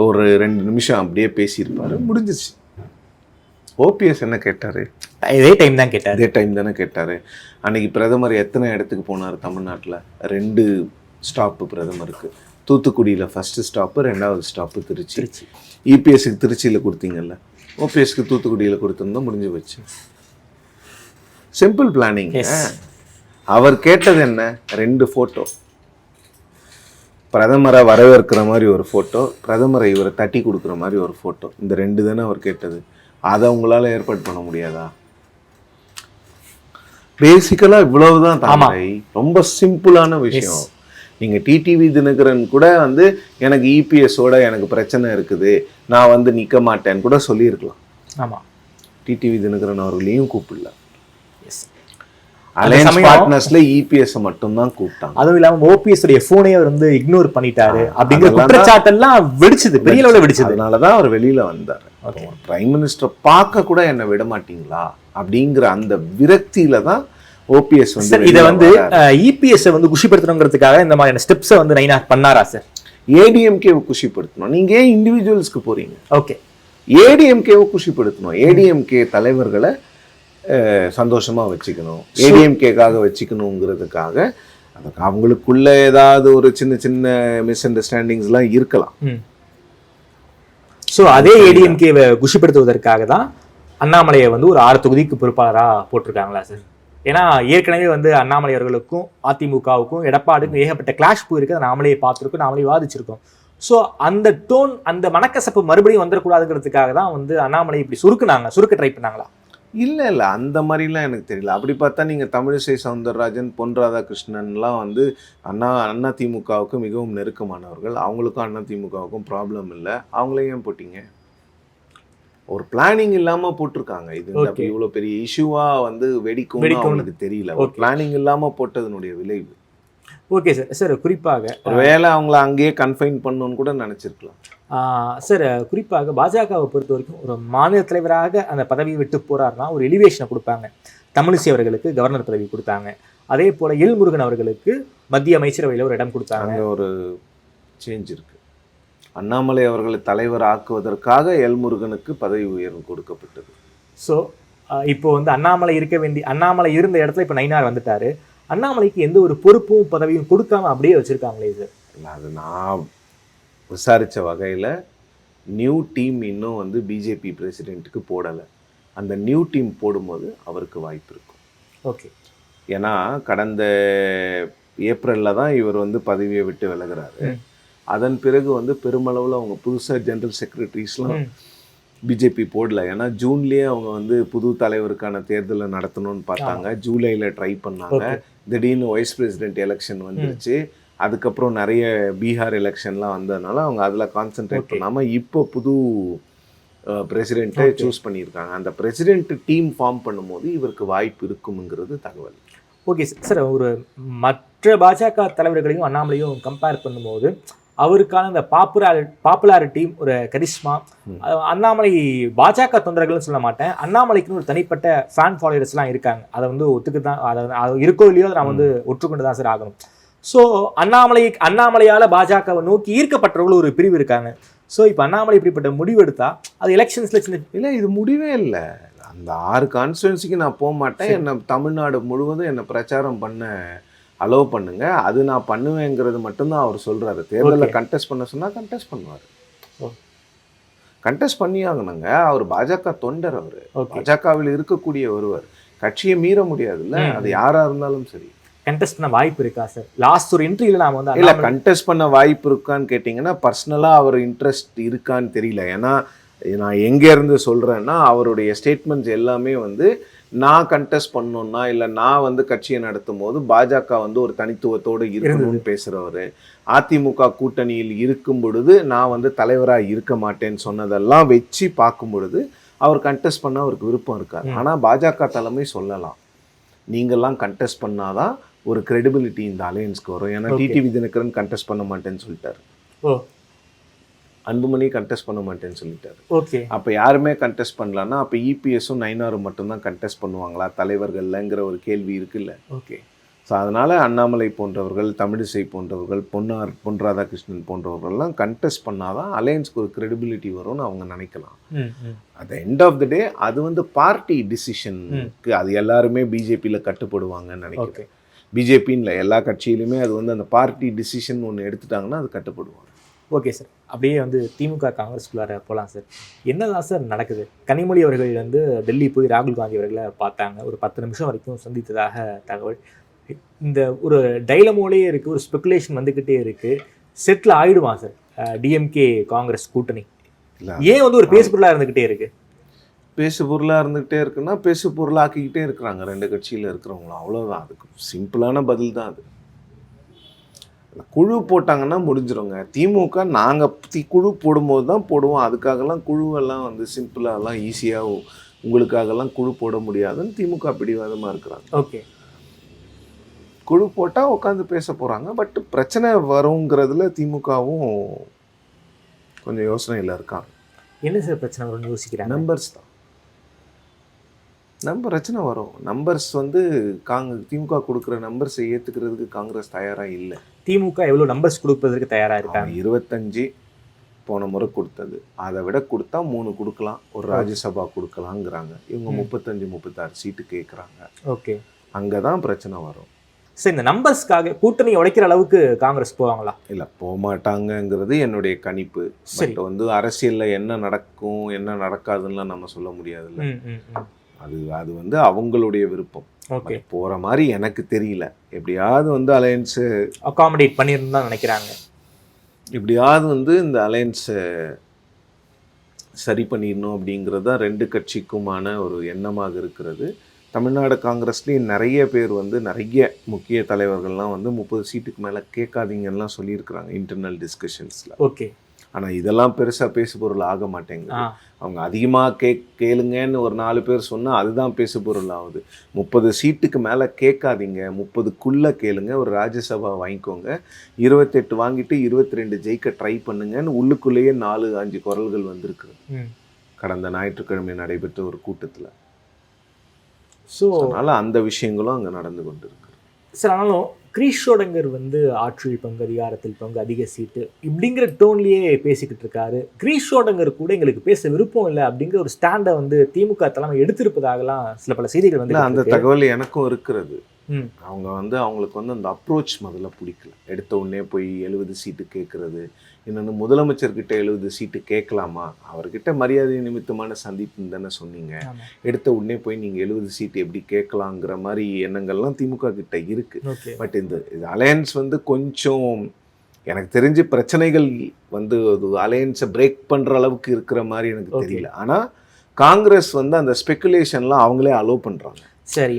S5: ஒரு 2 நிமிஷம் அப்படியே பேசியிருப்பார், முடிஞ்சிச்சு. ஓபிஎஸ் என்ன கேட்டார்?
S4: இதே டைம் தான் கேட்டார்.
S5: இதே டைம் தானே கேட்டார். அன்றைக்கி பிரதமர் எத்தனை இடத்துக்கு போனார் தமிழ்நாட்டில்? 2 ஸ்டாப்பு பிரதமருக்கு. தூத்துக்குடியில் ஃபஸ்ட்டு ஸ்டாப்பு, 2வது ஸ்டாப்பு திருச்சி. இபிஎஸ்க்கு திருச்சியில் கொடுத்தீங்கல்ல, ஓபிஎஸ்க்கு தூத்துக்குடியில் கொடுத்துருந்தா முடிஞ்சு வச்சு. Simple planning. அவர் கேட்டது என்ன? 2 ஃபோட்டோ. பிரதமரை வரவேற்கிற மாதிரி ஒரு ஃபோட்டோ, பிரதமரை இவரை தட்டி கொடுக்குற மாதிரி ஒரு ஃபோட்டோ. இந்த 2 தானே அவர் கேட்டது. அதை உங்களால் ஏற்பாடு பண்ண முடியாதா? பேசிக்கலாக இவ்வளவுதான் தாமரை. ரொம்ப சிம்பிளான விஷயம். நீங்கள் டிடிவி தினகரன் கூட வந்து எனக்கு இபிஎஸோட எனக்கு பிரச்சனை இருக்குது, நான் வந்து நிற்க மாட்டேன்னு கூட சொல்லியிருக்கலாம்.
S4: ஆமாம்,
S5: டிடிவி தினகரன் அவர்களையும் கூப்பிடல.
S4: எஸ்.
S5: அலையன்ஸ் பார்ட்னர்ஸ்ல இபிஎஸ் மட்டும்தான் கூப்பிட்டாங்க.
S4: அதுவும் இல்லாம ஓபிஎஸ் உடைய போனே அவர் வந்து இக்னோர் பண்ணிட்டாரு அப்படிங்கிற குற்றச்சாட்டெல்லாம் வெடிச்சது, பெரிய அளவுல வெடிச்சது.
S5: அதனாலதான் அவர் வெளியில வந்தார். பிரைம் மினிஸ்டர் பார்க்க கூட என்ன விட மாட்டீங்களா அப்படிங்கிற அந்த விரக்தியில தான் ஓபிஎஸ் வந்து
S4: இதை வந்து இபிஎஸ் வந்து குஷிப்படுத்தணுங்கிறதுக்காக இந்த மாதிரியான ஸ்டெப்ஸை வந்து நயினார் பண்ணாரா சார்?
S5: ஏடிஎம்கேவை குஷிப்படுத்தணும். நீங்க ஏன் இண்டிவிஜுவல்ஸ்க்கு போறீங்க?
S4: ஓகே,
S5: ஏடிஎம்கேவை குஷிப்படுத்தணும். ஏடிஎம்கே தலைவர்களை சந்தோஷமா வச்சுக்கணும், ஏடிஎம்கேக்காக வச்சுக்கணுங்கிறதுக்காக அதுக்கு அவங்களுக்குள்ள ஏதாவது ஒரு சின்ன சின்ன மிஸ் அண்டர்ஸ்டாண்டிங்ஸ்லாம் இருக்கலாம்.
S4: ஸோ அதே ஏடிஎம்கேவை குஷிப்படுத்துவதற்காக தான் அண்ணாமலையை வந்து ஒரு 6 தொகுதிக்கு பொறுப்பாளராக போட்டிருக்காங்களா சார்? ஏன்னா ஏற்கனவே வந்து அண்ணாமலை அவர்களுக்கும் அதிமுகவுக்கும் எடப்பாடிக்கும் ஏகப்பட்ட கிளாஷ் போயிருக்கு. அதை நாமளே பார்த்துருக்கோம், நாமளே வாதிச்சிருக்கோம். ஸோ அந்த டோன், அந்த மனக்கசப்பு மறுபடியும் வந்துடக்கூடாதுங்கிறதுக்காக தான் வந்து அண்ணாமலை இப்படி சுருக்க ட்ரை பண்ணாங்களா?
S5: இல்லை அந்த மாதிரிலாம் எனக்கு தெரியல. அப்படி பார்த்தா நீங்கள் தமிழிசை சவுந்தரராஜன், பொன் ராதாகிருஷ்ணன்லாம் வந்து அண்ணா திமுகவுக்கு மிகவும் நெருக்கமானவர்கள். அவங்களுக்கும் அதிமுகவுக்கும் ப்ராப்ளம் இல்லை. அவங்களே ஏன் போட்டிங்க? ஒரு பிளானிங் இல்லாமல் போட்டிருக்காங்க. இது இவ்வளோ பெரிய இஷ்யூவாக வந்து வெடிக்கும் அவங்களுக்கு தெரியல. ஒரு பிளானிங் இல்லாமல் போட்டதனுடைய விளைவு.
S4: Okay sir. சார் குறிப்பாக
S5: ஒருவேளை அவங்கள அங்கேயே கன்ஃபைன் பண்ணணும்னு கூட நினச்சிருக்கலாம்.
S4: சார் குறிப்பாக பாஜகவை பொறுத்த வரைக்கும் ஒரு மாநில தலைவராக அந்த பதவியை விட்டு போறாருன்னா ஒரு எலிவேஷனை கொடுப்பாங்க. தமிழிசை அவர்களுக்கு கவர்னர் பதவி கொடுத்தாங்க. அதே போல எல் முருகன் அவர்களுக்கு மத்திய அமைச்சரவையில் ஒரு இடம் கொடுத்தாங்க.
S5: ஒரு சேஞ்ச் இருக்கு. அண்ணாமலை அவர்களை தலைவர் ஆக்குவதற்காக எல் முருகனுக்கு பதவி உயர்வு கொடுக்கப்பட்டது.
S4: ஸோ இப்போ வந்து அண்ணாமலை இருந்த இடத்துல இப்போ நயினார் வந்துட்டாரு. அண்ணாமலைக்கு எந்த ஒரு பொறுப்பும் பதவியும் கொடுக்காம அப்படியே வச்சிருக்காங்களே சார்?
S5: இல்லை, அது நான் விசாரித்த வகையில் நியூ டீம் இன்னும் வந்து பிஜேபி பிரசிடெண்ட்டுக்கு போடலை. அந்த நியூ டீம் போடும்போது அவருக்கு வாய்ப்பு இருக்கும்.
S4: ஓகே.
S5: ஏன்னா கடந்த ஏப்ரலில் தான் இவர் வந்து பதவியை விட்டு விலகிறாரு. அதன் பிறகு வந்து பெருமளவில் அவங்க புதுசாக ஜெனரல் செக்ரட்டரிஸ்லாம் பிஜேபி போடல. ஏன்னா ஜூன்லேயே அவங்க வந்து புது தலைவருக்கான தேர்தலை நடத்தணும்னு பார்த்தாங்க. ஜூலையில் ட்ரை பண்ணாங்க. திடீர்னு வைஸ் பிரசிடென்ட் எலெக்ஷன் வந்துருச்சு. அதுக்கப்புறம் நிறைய பீகார் எலெக்ஷன்லாம் வந்ததுனால அவங்க அதில் கான்சென்ட்ரேட் பண்ணாமல் இப்போ புது பிரசிடெண்ட்டை சூஸ் பண்ணியிருக்காங்க. அந்த பிரசிடென்ட் டீம் ஃபார்ம் பண்ணும்போது இவருக்கு வாய்ப்பு இருக்குங்கிறது தகவல்.
S4: Okay sir. ஒரு மற்ற பாஜக தலைவர்களையும் அண்ணாமலையும் கம்பேர் பண்ணும்போது அவருக்கான அந்த பாப்புலாரிட்டி, ஒரு கரிஷ்மா, அண்ணாமலை பாஜக தொண்டர்கள்னு சொல்ல மாட்டேன், அண்ணாமலைக்குன்னு ஒரு தனிப்பட்ட ஃபேன் ஃபாலோவர்ஸ்லாம் இருக்காங்க. அதை வந்து அது இருக்கோ இல்லையோ அதை நான் வந்து ஒற்றுக்கொண்டு தான் சார் ஆகணும். ஸோ அண்ணாமலையால் பாஜகவை நோக்கி ஈர்க்கப்பட்டவர்கள் ஒரு பிரிவு இருக்காங்க. ஸோ இப்போ அண்ணாமலை இப்படிப்பட்ட முடிவு எடுத்தா அது எலெக்ஷன்ஸில் இல்லை,
S5: இது முடிவே இல்லை. அந்த 6 கான்ஸ்டிடுவன்சிக்கு நான் போக மாட்டேன். என்னை தமிழ்நாடு முழுவதும் என்னை பிரச்சாரம் பண்ண அலோவ் பண்ணுங்க, அது நான் பண்ணுவேங்கிறது மட்டும்தான் அவர் சொல்றாரு. தேர்தலில் கண்டெஸ்ட் பண்ண சொன்னா கண்டெஸ்ட் பண்ணுவார். கண்டெஸ்ட் பண்ணி ஆகணுங்க. அவர் பாஜக தொண்டர். அவர் பாஜகவில் இருக்கக்கூடிய ஒருவர். கட்சியை மீற முடியாதுல்ல, அது யாரா இருந்தாலும் சரி.
S4: கண்டெஸ்ட் பண்ண வாய்ப்பு இருக்கா சார்? லாஸ்ட் ஒரு இன்டர்வியூல நாம வந்து
S5: இல்லை, கண்டெஸ்ட் பண்ண வாய்ப்பு இருக்கான்னு கேட்டிங்கன்னா பர்சனலாக அவர் இன்ட்ரெஸ்ட் இருக்கான்னு தெரியல. ஏன்னா நான் எங்கேருந்து சொல்கிறேன்னா அவருடைய ஸ்டேட்மெண்ட்ஸ் எல்லாமே வந்து நான் கண்டெஸ்ட் பண்ணோன்னா இல்லை நான் வந்து கட்சியை நடத்தும் போது பாஜக வந்து ஒரு தனித்துவத்தோடு இருக்கணும்னு பேசுகிறவர், அதிமுக கூட்டணியில் இருக்கும் பொழுது நான் வந்து தலைவராக இருக்க மாட்டேன்னு சொன்னதெல்லாம் வச்சு பார்க்கும் பொழுது அவர் கண்டெஸ்ட் பண்ண அவருக்கு விருப்பம் இருக்காது. ஆனால் பாஜக தலைமை சொல்லலாம், நீங்கள்லாம் கண்டெஸ்ட் பண்ணாதான் ஒரு கிரெடிபிலிட்டி இந்த அலையன்ஸ்க்கு வரும். ஏன்னா டிடிவி தினகரன் கண்டெஸ்ட் பண்ண மாட்டேன்னு சொல்லிட்டாரு, அன்புமணி கண்டெஸ்ட் பண்ண மாட்டேன்னு சொல்லிட்டாரு.
S4: ஓகே.
S5: அப்போ யாருமே கண்டெஸ்ட் பண்ணலான்னா அப்போ இபிஎஸும் நயினாரும் மட்டும்தான் கண்டெஸ்ட் பண்ணுவாங்களா தலைவர்கள்ங்கிற ஒரு கேள்வி இருக்குல்ல.
S4: ஓகே.
S5: ஸோ அதனால் அண்ணாமலை போன்றவர்கள், தமிழிசை போன்றவர்கள், பொன் ராதாகிருஷ்ணன் போன்றவர்கள்லாம் கண்டெஸ்ட் பண்ணாதான் அலையன்ஸ்க்கு ஒரு கிரெடிபிலிட்டி வரும்னு அவங்க நினைக்கலாம். At the end of the day அது வந்து பார்ட்டி டிசிஷனுக்கு, அது எல்லாருமே பிஜேபியில் கட்டுப்படுவாங்கன்னு நினைக்கிறேன். பிஜேபின்னு இல்லை, எல்லா கட்சியிலுமே அது வந்து அந்த பார்ட்டி டிசிஷன் ஒன்று எடுத்துட்டாங்கன்னா அது கட்டுப்படுவாங்க.
S4: Okay sir. அப்படியே வந்து திமுக காங்கிரஸ்குள்ளார போகலாம் சார். என்னதான் சார் நடக்குது? கனிமொழி அவர்கள் வந்து டெல்லி போய் ராகுல் காந்தி அவர்களை பார்த்தாங்க. ஒரு 10 நிமிஷம் வரைக்கும் சந்தித்ததாக தகவல். இந்த ஒரு டைலமோலேயே இருக்குது, ஒரு ஸ்பெகுலேஷன் வந்துக்கிட்டே இருக்குது. செட்டில் ஆகிடுவான் சார் டிஎம்கே காங்கிரஸ் கூட்டணி? ஏன் வந்து ஒரு பேசு பொருளாக இருந்துக்கிட்டே இருக்குது?
S5: பேசு பொருளாக இருந்துக்கிட்டே இருக்குன்னா பேசு பொருளாக்கிக்கிட்டே இருக்கிறாங்க ரெண்டு கட்சியில் இருக்கிறவங்களும், அவ்வளோதான். அதுக்கு சிம்பிளான பதில் தான் அது. குழு போட்டாங்கன்னா முடிஞ்சிருங்க. திமுக நாங்கள் குழு போடும்போது தான் போடுவோம். அதுக்காகலாம் குழுவெல்லாம் வந்து சிம்பிளாகலாம் ஈஸியாக உங்களுக்காகலாம் குழு போட முடியாதுன்னு திமுக பிடிவாதமாக இருக்கிறாங்க.
S4: ஓகே,
S5: குழு போட்டால் உட்காந்து பேச போகிறாங்க. பட் பிரச்சனை வருங்கிறதுல திமுகவும் கொஞ்சம் யோசனையில் இருக்காங்க.
S4: என்ன சார் பிரச்சனை வரும்னு யோசிக்கிறாங்க?
S5: நம்பர்ஸ் தான். பிரச்சனை வரும். நம்பர்ஸ் வந்து திமுக கொடுக்குற நம்பர்ஸை ஏற்றுக்கிறதுக்கு காங்கிரஸ் தயாராக இல்லை.
S4: திமுக எவ்வளோ நம்பர்ஸ் கொடுப்பதற்கு தயாராக இருக்காங்க?
S5: 25 போன முறை கொடுத்தது, அதை விட கொடுத்தா 3 கொடுக்கலாம், ஒரு ராஜ்யசபா கொடுக்கலாங்கிறாங்க. இவங்க 35-36 சீட்டு கேட்குறாங்க.
S4: ஓகே,
S5: அங்கே தான் பிரச்சனை வரும்.
S4: சார் இந்த நம்பர்ஸ்க்காக கூட்டணி உடைக்கிற அளவுக்கு காங்கிரஸ் போவாங்களா?
S5: இல்லை, போகமாட்டாங்கங்கிறது என்னுடைய கணிப்பு. பட் வந்து அரசியலில் என்ன நடக்கும் என்ன நடக்காதுன்னா நம்ம சொல்ல முடியாதுல்ல. அது வந்து அவங்களுடைய விருப்பம்.
S4: ஓகே,
S5: போகிற மாதிரி எனக்கு தெரியல. எப்படியாவது வந்து அலையன்ஸு
S4: அகாமடேட் பண்ணியிருந்தா நினைக்கிறாங்க.
S5: எப்படியாவது வந்து இந்த அலையன்ஸை சரி பண்ணிடணும் அப்படிங்கிறது தான் 2 கட்சிக்குமான ஒரு எண்ணமாக இருக்கிறது. தமிழ்நாடு காங்கிரஸ்லேயும் நிறைய பேர் வந்து நிறைய முக்கிய தலைவர்கள்லாம் வந்து 30 சீட்டுக்கு மேலே கேட்காதீங்கலாம் சொல்லியிருக்கிறாங்க இன்டர்னல் டிஸ்கஷன்ஸில்.
S4: ஓகே,
S5: ஆனால் இதெல்லாம் பெருசாக பேசுபொருள் ஆக மாட்டேங்குது. அவங்க அதிகமாக கேளுங்கன்னு ஒரு 4 பேர் சொன்னால் அதுதான் பேசுபொருள் ஆகுது. 30 சீட்டுக்கு மேலே கேட்காதீங்க, 30க்குள்ளே கேளுங்க, ஒரு ராஜ்யசபா வாங்கிக்கோங்க, 28 வாங்கிட்டு 22 ஜெயிக்க ட்ரை பண்ணுங்கன்னு உள்ளுக்குள்ளேயே 4-5 குரல்கள் வந்திருக்கு கடந்த ஞாயிற்றுக்கிழமை நடைபெற்ற ஒரு கூட்டத்தில். ஸோ அதனால் அந்த விஷயங்களும் அங்கே நடந்து கொண்டு இருக்கு.
S4: சார், ஆனாலும் கிரீஷோடங்கர் வந்து ஆட்சியில் பங்கு, அதிகாரத்தில் பங்கு, அதிக சீட்டு இப்படிங்கிற டோன்லேயே பேசிக்கிட்டு இருக்காரு. கிரீஷோடங்கர் கூட எங்களுக்கு பேச விருப்பம் இல்லை அப்படிங்கிற ஒரு ஸ்டாண்டை வந்து திமுக தலைமை எடுத்திருப்பதாகலாம் சில பல செய்திகள் வந்து.
S5: அந்த தகவல் எனக்கும் இருக்கிறது. அவங்க வந்து அவங்களுக்கு வந்து அந்த அப்ரோச் முதல்ல பிடிக்கல. எடுத்த உடனே போய் 70 சீட்டு கேட்குறது. இன்னொன்று, முதலமைச்சர்கிட்ட 70 சீட்டு கேட்கலாமா? அவர்கிட்ட மரியாதை நிமித்தமான சந்திப்புன்னு தானே சொன்னீங்க. எடுத்த உடனே போய் நீங்கள் 70 சீட்டு எப்படி கேட்கலாங்கிற மாதிரி எண்ணங்கள்லாம் திமுக கிட்ட இருக்குது. பட் இந்த அலையன்ஸ் வந்து கொஞ்சம் எனக்கு தெரிஞ்சு பிரச்சனைகள் வந்து அலையன்ஸை பிரேக் பண்ணுற அளவுக்கு இருக்கிற மாதிரி எனக்கு தெரியல. ஆனால் காங்கிரஸ் வந்து அந்த ஸ்பெக்குலேஷன்லாம் அவங்களே அலோவ் பண்ணுறாங்க.
S4: சரி,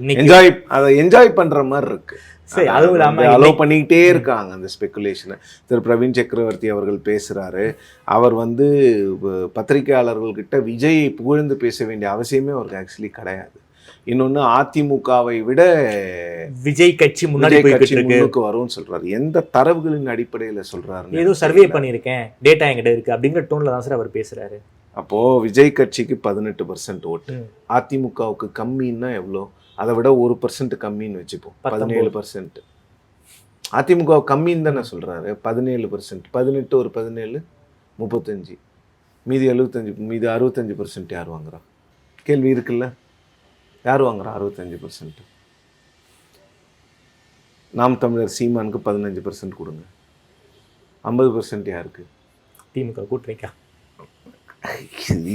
S5: என்ஜாய் பண்ற மாதிரி இருக்கு.
S4: சரி, அதுவும் இல்லாம
S5: அலோவ் பண்ணிக்கிட்டே இருக்காங்க அந்த ஸ்பெகுலேஷனை. திரு பிரவீன் சக்கரவர்த்தி அவர்கள் பேசுறாரு. அவர் வந்து பத்திரிகையாளர்கள்கிட்ட விஜயை புகழ்ந்து பேச வேண்டிய அவசியமே அவருக்கு ஆக்சுவலி கிடையாது. இன்னொன்னு, அதிமுகவை விட
S4: விஜய் கட்சி முன்னுக்கு
S5: வரும்னு சொல்றாரு. எந்த தரவுகளின் அடிப்படையில சொல்றாரு?
S4: ஏதோ சர்வே பண்ணியிருக்கேன், டேட்டா என்கிட்ட இருக்கு அப்படிங்கிற டோன்ல தான் சார் அவர் பேசுறாரு.
S5: அப்போ விஜய் கட்சிக்கு 18% ஓட்டு, அதிமுகவுக்கு கம்மின்னா எவ்வளோ? அதை விட 1% கம்மின்னு வச்சுப்போம், 17%. அதிமுக கம்மின்னு தானே சொல்றாரு. 17%, 18 ஒரு 17 35, மீதி 75, மீதி 65% யார் வாங்குறா? கேள்வி இருக்குல்ல. யார் வாங்குறா 65%? நாம் தமிழர் சீமானுக்கு 15% கொடுங்க, 50% யாருக்கு?
S4: திமுக கூட்டணிக்கா?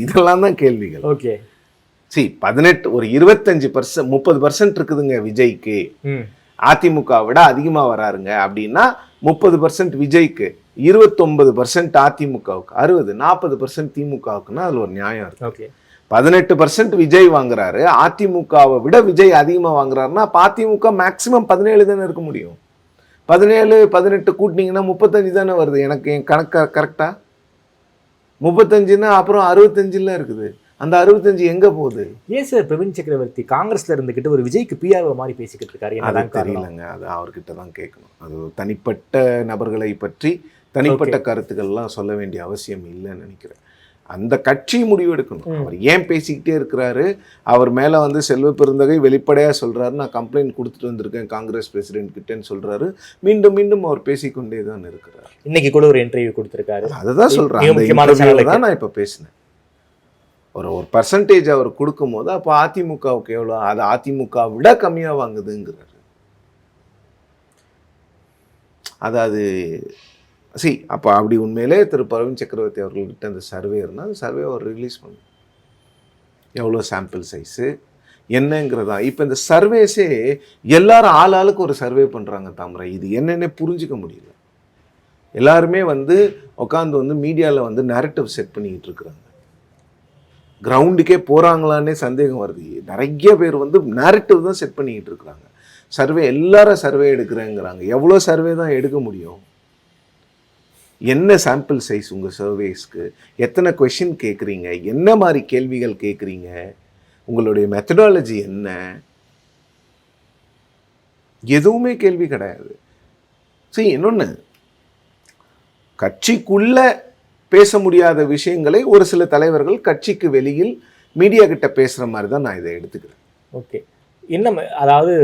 S5: இதெல்லாம் தான் கேள்விகள்.
S4: ஓகே,
S5: சரி, 18 ஒரு 25%, 30% இருக்குதுங்க விஜய்க்கு. அதிமுக விட அதிகமா வராருங்க அப்படின்னா 30% விஜய்க்கு, 29% அதிமுகவுக்கு, 60, 40% திமுகவுக்குன்னா அதுல ஒரு நியாயம் இருக்கு.
S4: ஓகே,
S5: 18% விஜய் வாங்குறாரு, அதிமுகவை விட விஜய் அதிகமா வாங்குறாருன்னா அதிமுக மேக்சிமம் 17 தானே இருக்க முடியும். 17, 18 கூட்டினீங்கன்னா 35 தானே வருது. எனக்கு என் கணக்கா கரெக்டா? 35ன்னா அப்புறம் 65 இருக்குது. அந்த 65 எங்க போகுது?
S4: ஏன் சார் பிரவீன் சக்கரவர்த்தி காங்கிரஸ்ல இருந்துகிட்டு ஒரு விஜய்க்கு பிஆர்ஓ மாதிரி பேசிக்கிட்டு இருக்காரு?
S5: அதான் தெரியலங்க. அது அவர்கிட்ட தான் கேட்கணும். அது தனிப்பட்ட நபர்களை பற்றி தனிப்பட்ட கருத்துக்கள்லாம் சொல்ல வேண்டிய அவசியம் இல்லைன்னு நினைக்கிறேன். அந்த கட்சி முடிவு எடுக்கணும். அவர் ஏன் பேசிக்கிட்டே இருக்கிறாரு? அவர் மேலே வந்து செல்வ பெருந்தகை வெளிப்படையாக சொல்கிறாரு, நான் கம்ப்ளைண்ட் கொடுத்துட்டு வந்திருக்கேன் காங்கிரஸ் பிரசிடென்ட் கிட்டேன்னு சொல்கிறாரு. மீண்டும் மீண்டும் அவர் பேசிக்கொண்டே தான் இருக்கிறார்.
S4: இன்னைக்கு கூட ஒரு இன்டர்வியூ கொடுத்துருக்காரு.
S5: அதை தான் சொல்கிறேன். தான் நான் இப்போ பேசினேன். ஒரு பர்சன்டேஜ் அவர் கொடுக்கும்போது அப்போ அதிமுகவுக்கு எவ்வளோ? அது அதிமுக விட கம்மியாக வாங்குதுங்கிறாரு. அதாவது அப்போ அப்படி உண்மையிலே திரு பிரவீன் சக்கரவர்த்தி அவர்கள்கிட்ட அந்த சர்வே இருந்தால் அந்த சர்வே அவர் ரிலீஸ் பண்ணும். எவ்வளோ சாம்பிள் சைஸு என்னங்கிறதா. இப்போ இந்த சர்வேஸே எல்லாரும் ஆளுக்கு ஒரு சர்வே பண்ணுறாங்க தாமரை. இது என்னென்ன புரிஞ்சிக்க முடியல. எல்லாருமே வந்து உட்காந்து வந்து மீடியாவில் வந்து நேரட்டிவ் செட் பண்ணிக்கிட்டு இருக்கிறாங்க. கிரவுண்டுக்கே போகிறாங்களான்னே சந்தேகம் வருது. நிறைய பேர் வந்து நேரட்டிவ் தான் செட் பண்ணிக்கிட்டு இருக்கிறாங்க. சர்வே எல்லாரும் சர்வே எடுக்கிறேங்கிறாங்க. எவ்வளோ சர்வே தான் எடுக்க முடியும்? என்ன சாம்பிள் சைஸ் உங்கள் சர்வேஸ்க்கு, எத்தனை கொஷின் கேட்குறீங்க, என்ன மாதிரி கேள்விகள் கேட்குறீங்க, உங்களுடைய மெத்தடாலஜி என்ன, எதுவுமே கேள்வி கிடையாது. சரி, இன்னொன்று, கட்சிக்குள்ள பேச முடியாத விஷயங்களை ஒரு சில தலைவர்கள் கட்சிக்கு வெளியில் மீடியா கிட்ட பேசுகிற மாதிரி தான் நான் இதை எடுத்துக்கிறேன்.
S4: ஓகே, என்ன அதாவது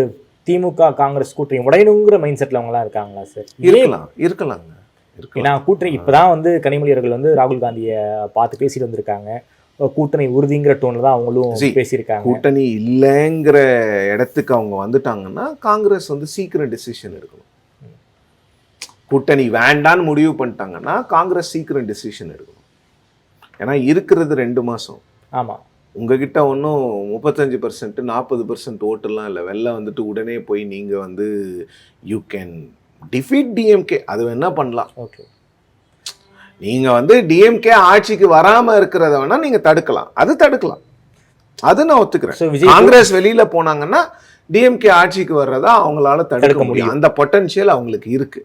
S4: திமுக காங்கிரஸ் கூட்டணி உடையணுங்கிற மைண்ட் செட்டில் அவங்களாம் இருக்காங்களா சார்?
S5: இருக்கலாங்க.
S4: ஏன்னா கூட்டணி இப்போதான் வந்து கனிமொழியர்கள் வந்து ராகுல் காந்தியை பார்த்து பேசிட்டு வந்திருக்காங்க. கூட்டணி உறுதிங்கிற டோன்ல தான் அவங்களும் பேசியிருக்காங்க.
S5: கூட்டணி இல்லைங்கிற இடத்துக்கு அவங்க வந்துட்டாங்கன்னா காங்கிரஸ் வந்து சீக்கிரம் டிசிஷன் எடுக்கணும். கூட்டணி வேண்டான்னு முடிவு பண்ணிட்டாங்கன்னா காங்கிரஸ் சீக்கிரம் டிசிஷன் எடுக்கணும். ஏன்னா இருக்கிறது 2 மாதம்.
S4: ஆமாம்,
S5: உங்ககிட்ட ஒன்றும் 35% 40% ஓட்டுலாம் இல்லை. வெளில வந்துட்டு உடனே போய் நீங்கள் வந்து யூ கேன் டிஃபீட் டிஎம்கே, அது என்ன பண்ணலாம்.
S4: ஓகே,
S5: நீங்கள் வந்து டிஎம்கே ஆட்சிக்கு வராமல் இருக்கிறத வேணால் நீங்கள் தடுக்கலாம், அது தடுக்கலாம், அது நான் ஒத்துக்கிறேன். காங்கிரஸ் வெளியில் போனாங்கன்னா டிஎம்கே ஆட்சிக்கு வர்றதா அவங்களால தடுக்க முடியும். அந்த பொட்டன்ஷியல் அவங்களுக்கு இருக்கு.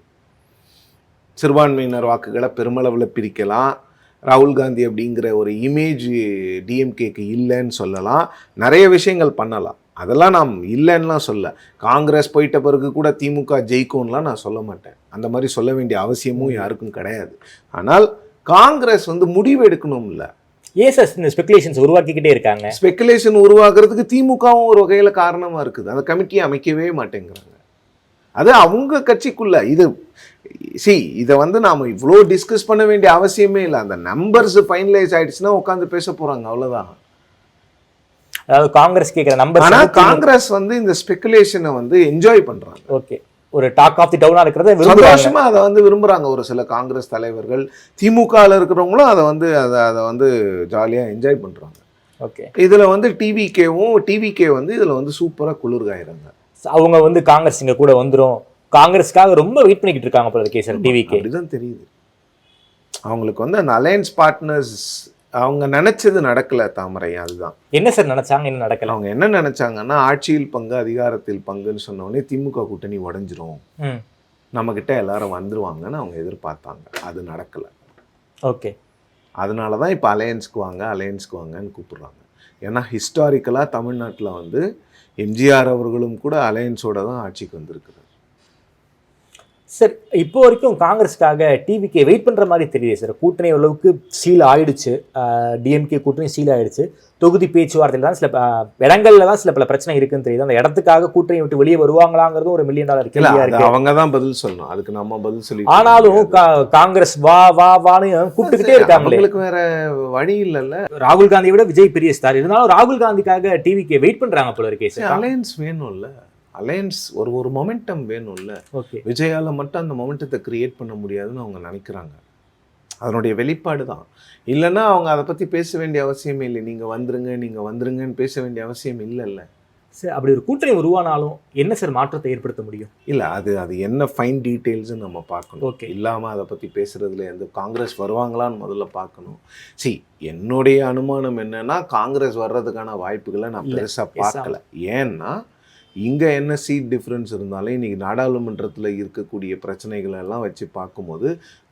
S5: சிறுபான்மையினர் வாக்குகளை பெருமளவில் பிரிக்கலாம். ராகுல் காந்தி அப்படிங்கிற ஒரு இமேஜ் டிஎம்கேக்கு இல்லைன்னு சொல்லலாம். நிறைய விஷயங்கள் பண்ணலாம். அதெல்லாம் நாம் இல்லைன்னுலாம் சொல்ல. காங்கிரஸ் போயிட்ட பிறகு கூட திமுக ஜெயிக்கும்லாம் நான் சொல்ல மாட்டேன். அந்த மாதிரி சொல்ல வேண்டிய அவசியமும் யாருக்கும் கிடையாது. ஆனால் காங்கிரஸ் வந்து முடிவு எடுக்கணும். இல்லை
S4: ஏன் சார் இந்த ஸ்பெகுலேஷன்ஸ் உருவாக்கிக்கிட்டே இருக்காங்க?
S5: ஸ்பெகுலேஷன் உருவாக்குறதுக்கு திமுகவும் ஒரு வகையில் காரணமாக இருக்குது. அந்த கமிட்டியை அமைக்கவே மாட்டேங்கிறாங்க. அது அவங்க கட்சிக்குள்ள இது இதை வந்து நாம் இவ்வளோ டிஸ்கஸ் பண்ண வேண்டிய அவசியமே இல்லை. அந்த நம்பர்ஸ் ஃபைனலைஸ் ஆயிடுச்சுன்னா உட்காந்து பேச போகிறாங்க, அவ்வளோதான்.
S4: அதாவது காங்கிரஸ் கேட்குற நம்பர்.
S5: ஆனால் காங்கிரஸ் வந்து இந்த ஸ்பெகுலேஷனை வந்து என்ஜாய் பண்ணுறாங்க.
S4: ஓகே, ஒரு டாக் ஆஃப் தி டவுனாக இருக்கிறத
S5: சந்தோஷமாக அதை வந்து விரும்புகிறாங்க ஒரு சில காங்கிரஸ் தலைவர்கள். திமுகவில் இருக்கிறவங்களும் அதை வந்து ஜாலியாக என்ஜாய் பண்ணுறாங்க.
S4: ஓகே,
S5: இதில் வந்து டிவிகே வந்து இதில் வந்து சூப்பராக குளிர்காயிறாங்க.
S4: அவங்க வந்து காங்கிரஸ் இங்கே கூட வந்துடும், காங்கிரஸ்க்காக ரொம்ப வெயிட் பண்ணிக்கிட்டு இருக்காங்க போல இருக்கே சார் டிவிகே.
S5: அப்படிதான் தெரியுது. அவங்களுக்கு வந்து அந்த அலையன்ஸ் பார்ட்னர்ஸ் அவங்க நினைச்சது நடக்கல தாமரை. அதுதான்
S4: என்ன சார் நினைச்சாங்க, என்ன நடக்கல?
S5: அவங்க என்ன நினைச்சாங்கன்னா ஆட்சியில் பங்கு அதிகாரத்தில் பங்குன்னு சொன்ன உடனே திமுக கூட்டணி உடஞ்சிரும், நம்ம கிட்ட எல்லாரும் வந்துருவாங்கன்னு அவங்க எதிர்பார்த்தாங்க. அது நடக்கல.
S4: ஓகே,
S5: அதனாலதான் இப்போ அலையன்ஸ்க்கு வாங்கன்னு கூப்பிடுறாங்க. ஏன்னா ஹிஸ்டாரிக்கலாக தமிழ்நாட்டில் வந்து எம்ஜிஆர் அவர்களும் கூட அலையன்ஸோட தான் ஆட்சிக்கு வந்திருக்கிறார்.
S4: சார் இப்போ வரைக்கும் காங்கிரஸ்க்காக டிவிகே வெயிட் பண்ணுற மாதிரி தெரியுது சார். கூட்டணி அளவுக்கு சீல் ஆயிடுச்சு, டிஎம்கே கூட்டணி சீல் ஆயிடுச்சு. தொகுதி பேச்சுவார்த்தையில் தான் சில இடங்கள்ல தான் சில பல பிரச்சனை இருக்குன்னு தெரியுது. அந்த இடத்துக்காக கூட்டணி விட்டு வெளியே வருவாங்களாங்கிறதும் ஒரு $1 மில்லியன் கேள்வியா இருக்கு.
S5: அவங்க தான் பதில் சொல்லணும், அதுக்கு நம்ம பதில் சொல்லி.
S4: ஆனாலும் காங்கிரஸ் வான்னு கூப்பிட்டுக்கிட்டே இருக்காங்க.
S5: அவங்களுக்கு வேற வழி இல்லைல்ல.
S4: ராகுல் காந்தியை விட விஜய் பெரிய ஸ்டார், இருந்தாலும் ராகுல் காந்திக்காக டிவிகே வெயிட் பண்றாங்க போல இருக்கே சார்.
S5: அலையன்ஸ் வேணும்ல, அலையன்ஸ் ஒரு மொமெண்டம் வேணும்ல.
S4: ஓகே,
S5: விஜயால மட்டும் அந்த மொமெண்டத்தை கிரியேட் பண்ண முடியாதுன்னு அவங்க நினைக்கிறாங்க. அதனுடைய வெளிப்பாடு தான். இல்லைன்னா அவங்க அதை பற்றி பேச வேண்டிய அவசியமே இல்லை. நீங்கள் வந்துருங்கன்னு பேச வேண்டிய அவசியம் இல்லைல்ல
S4: சார். அப்படி ஒரு கூட்டணி உருவானாலும் என்ன சார் மாற்றத்தை ஏற்படுத்த முடியும்?
S5: இல்லை, அது என்ன ஃபைன் டீட்டெயில்ஸ்ன்னு நம்ம பார்க்கணும்.
S4: ஓகே,
S5: இல்லாமல் அதை பற்றி பேசுகிறதுல எந்த காங்கிரஸ் வருவாங்களான்னு முதல்ல பார்க்கணும். என்னுடைய அனுமானம் என்னன்னா காங்கிரஸ் வர்றதுக்கான வாய்ப்புகளை நான் பெருசாக பார்க்கல. ஏன்னா இங்கே என்ன சீட் டிஃப்ரென்ஸ் இருந்தாலும் இன்றைக்கி நாடாளுமன்றத்தில் இருக்கக்கூடிய பிரச்சனைகளை எல்லாம் வச்சு பார்க்கும்போது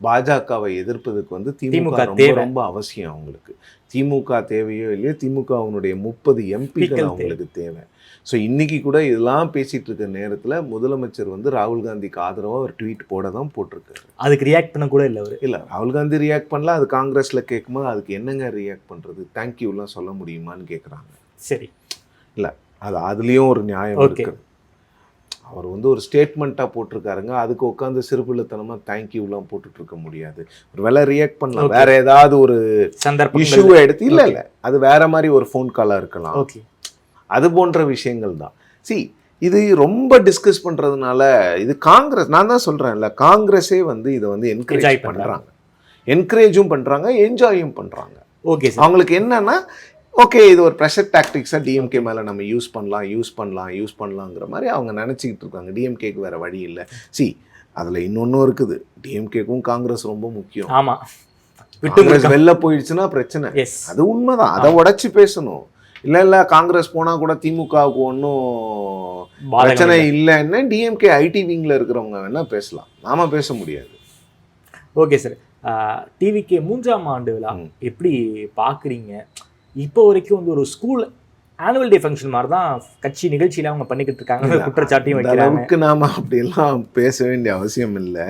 S5: பாஜகவை எதிர்ப்பதுக்கு வந்து திமுக ரொம்ப அவசியம். அவங்களுக்கு திமுக தேவையோ இல்லையோ, திமுக அவங்களுடைய 30 எம்பிக்கள் அவங்களுக்கு தேவை. ஸோ இன்றைக்கி கூட இதெல்லாம் பேசிகிட்டு இருக்க நேரத்தில் முதலமைச்சர் வந்து ராகுல் காந்திக்கு ஆதரவாக ஒரு ட்வீட் போட தான் போட்டிருக்காரு.
S4: அதுக்கு ரியாக்ட் பண்ண கூட இல்லை அவர்.
S5: இல்லை, ராகுல் காந்தி ரியாக்ட் பண்ணல. அது காங்கிரஸில் கேட்கும்போது அதுக்கு என்னங்க ரியாக்ட் பண்ணுறது, தேங்க்யூலாம் சொல்ல முடியுமான்னு கேட்குறாங்க.
S4: சரி, இல்லை
S5: அதுலேயும் ஒரு நியாயம் இருக்கு. அவர் வந்து ஒரு ஸ்டேட்மெண்ட்டாக போட்டிருக்காருங்க, அதுக்கு உட்காந்து சிறுபிள்ளைத்தனமாக தேங்க்யூலாம் போட்டுட்டு இருக்க முடியாது. ஒரு வேலை ரியாக்ட் பண்ணலாம், வேற ஏதாவது ஒரு இஷ்யூவை எடுத்து. இல்லை, அது வேற மாதிரி ஒரு ஃபோன் காலாக இருக்கலாம்.
S4: ஓகே,
S5: அது போன்ற விஷயங்கள் தான். இது ரொம்ப டிஸ்கஸ் பண்ணுறதுனால இது காங்கிரஸ், நான் தான் சொல்கிறேன்ல, காங்கிரஸே வந்து இதை வந்து என்கரேஜ் பண்ணுறாங்க, என்கரேஜும் பண்ணுறாங்க, என்ஜாயும் பண்ணுறாங்க.
S4: ஓகே,
S5: அவங்களுக்கு என்னன்னா ஓகே இது ஒரு ப்ரெஷர் டாக்டிக்ஸாக டிஎம்கே மேலே நம்ம யூஸ் பண்ணலாங்கிற மாதிரி அவங்க நினச்சிக்கிட்டு இருக்காங்க. டிஎம்கேக்கு வேறு வழி இல்லை. அதில் இன்னொன்றும் இருக்குது, டிஎம்கேக்கும் காங்கிரஸ் ரொம்ப முக்கியம்.
S4: ஆமாம்,
S5: காங்கிரஸ் வெளில போயிடுச்சுன்னா பிரச்சனை. அது உண்மைதான், அதை உடச்சி பேசணும். இல்லை காங்கிரஸ் போனால் கூட திமுகவுக்கு ஒன்றும் பிரச்சனை இல்லைன்னு டிஎம்கே ஐடி விங்கில் இருக்கிறவங்க வேணால் பேசலாம், நாம பேச முடியாது.
S4: Okay sir. டிவிக்கு 3ஆம் ஆண்டு விழா எப்படி பார்க்குறீங்க? இப்போ வரைக்கும் வந்து ஒரு ஸ்கூல் ஆனுவல் டே ஃபங்க்ஷன் மாதிரி தான் கட்சி நிகழ்ச்சியில அவங்க பண்ணிக்கிட்டு இருக்காங்க, குற்றச்சாட்டையும் வைக்கிறாங்க.
S5: அளவுக்கு நாம அப்படியெல்லாம் பேச வேண்டிய அவசியம் இல்லை.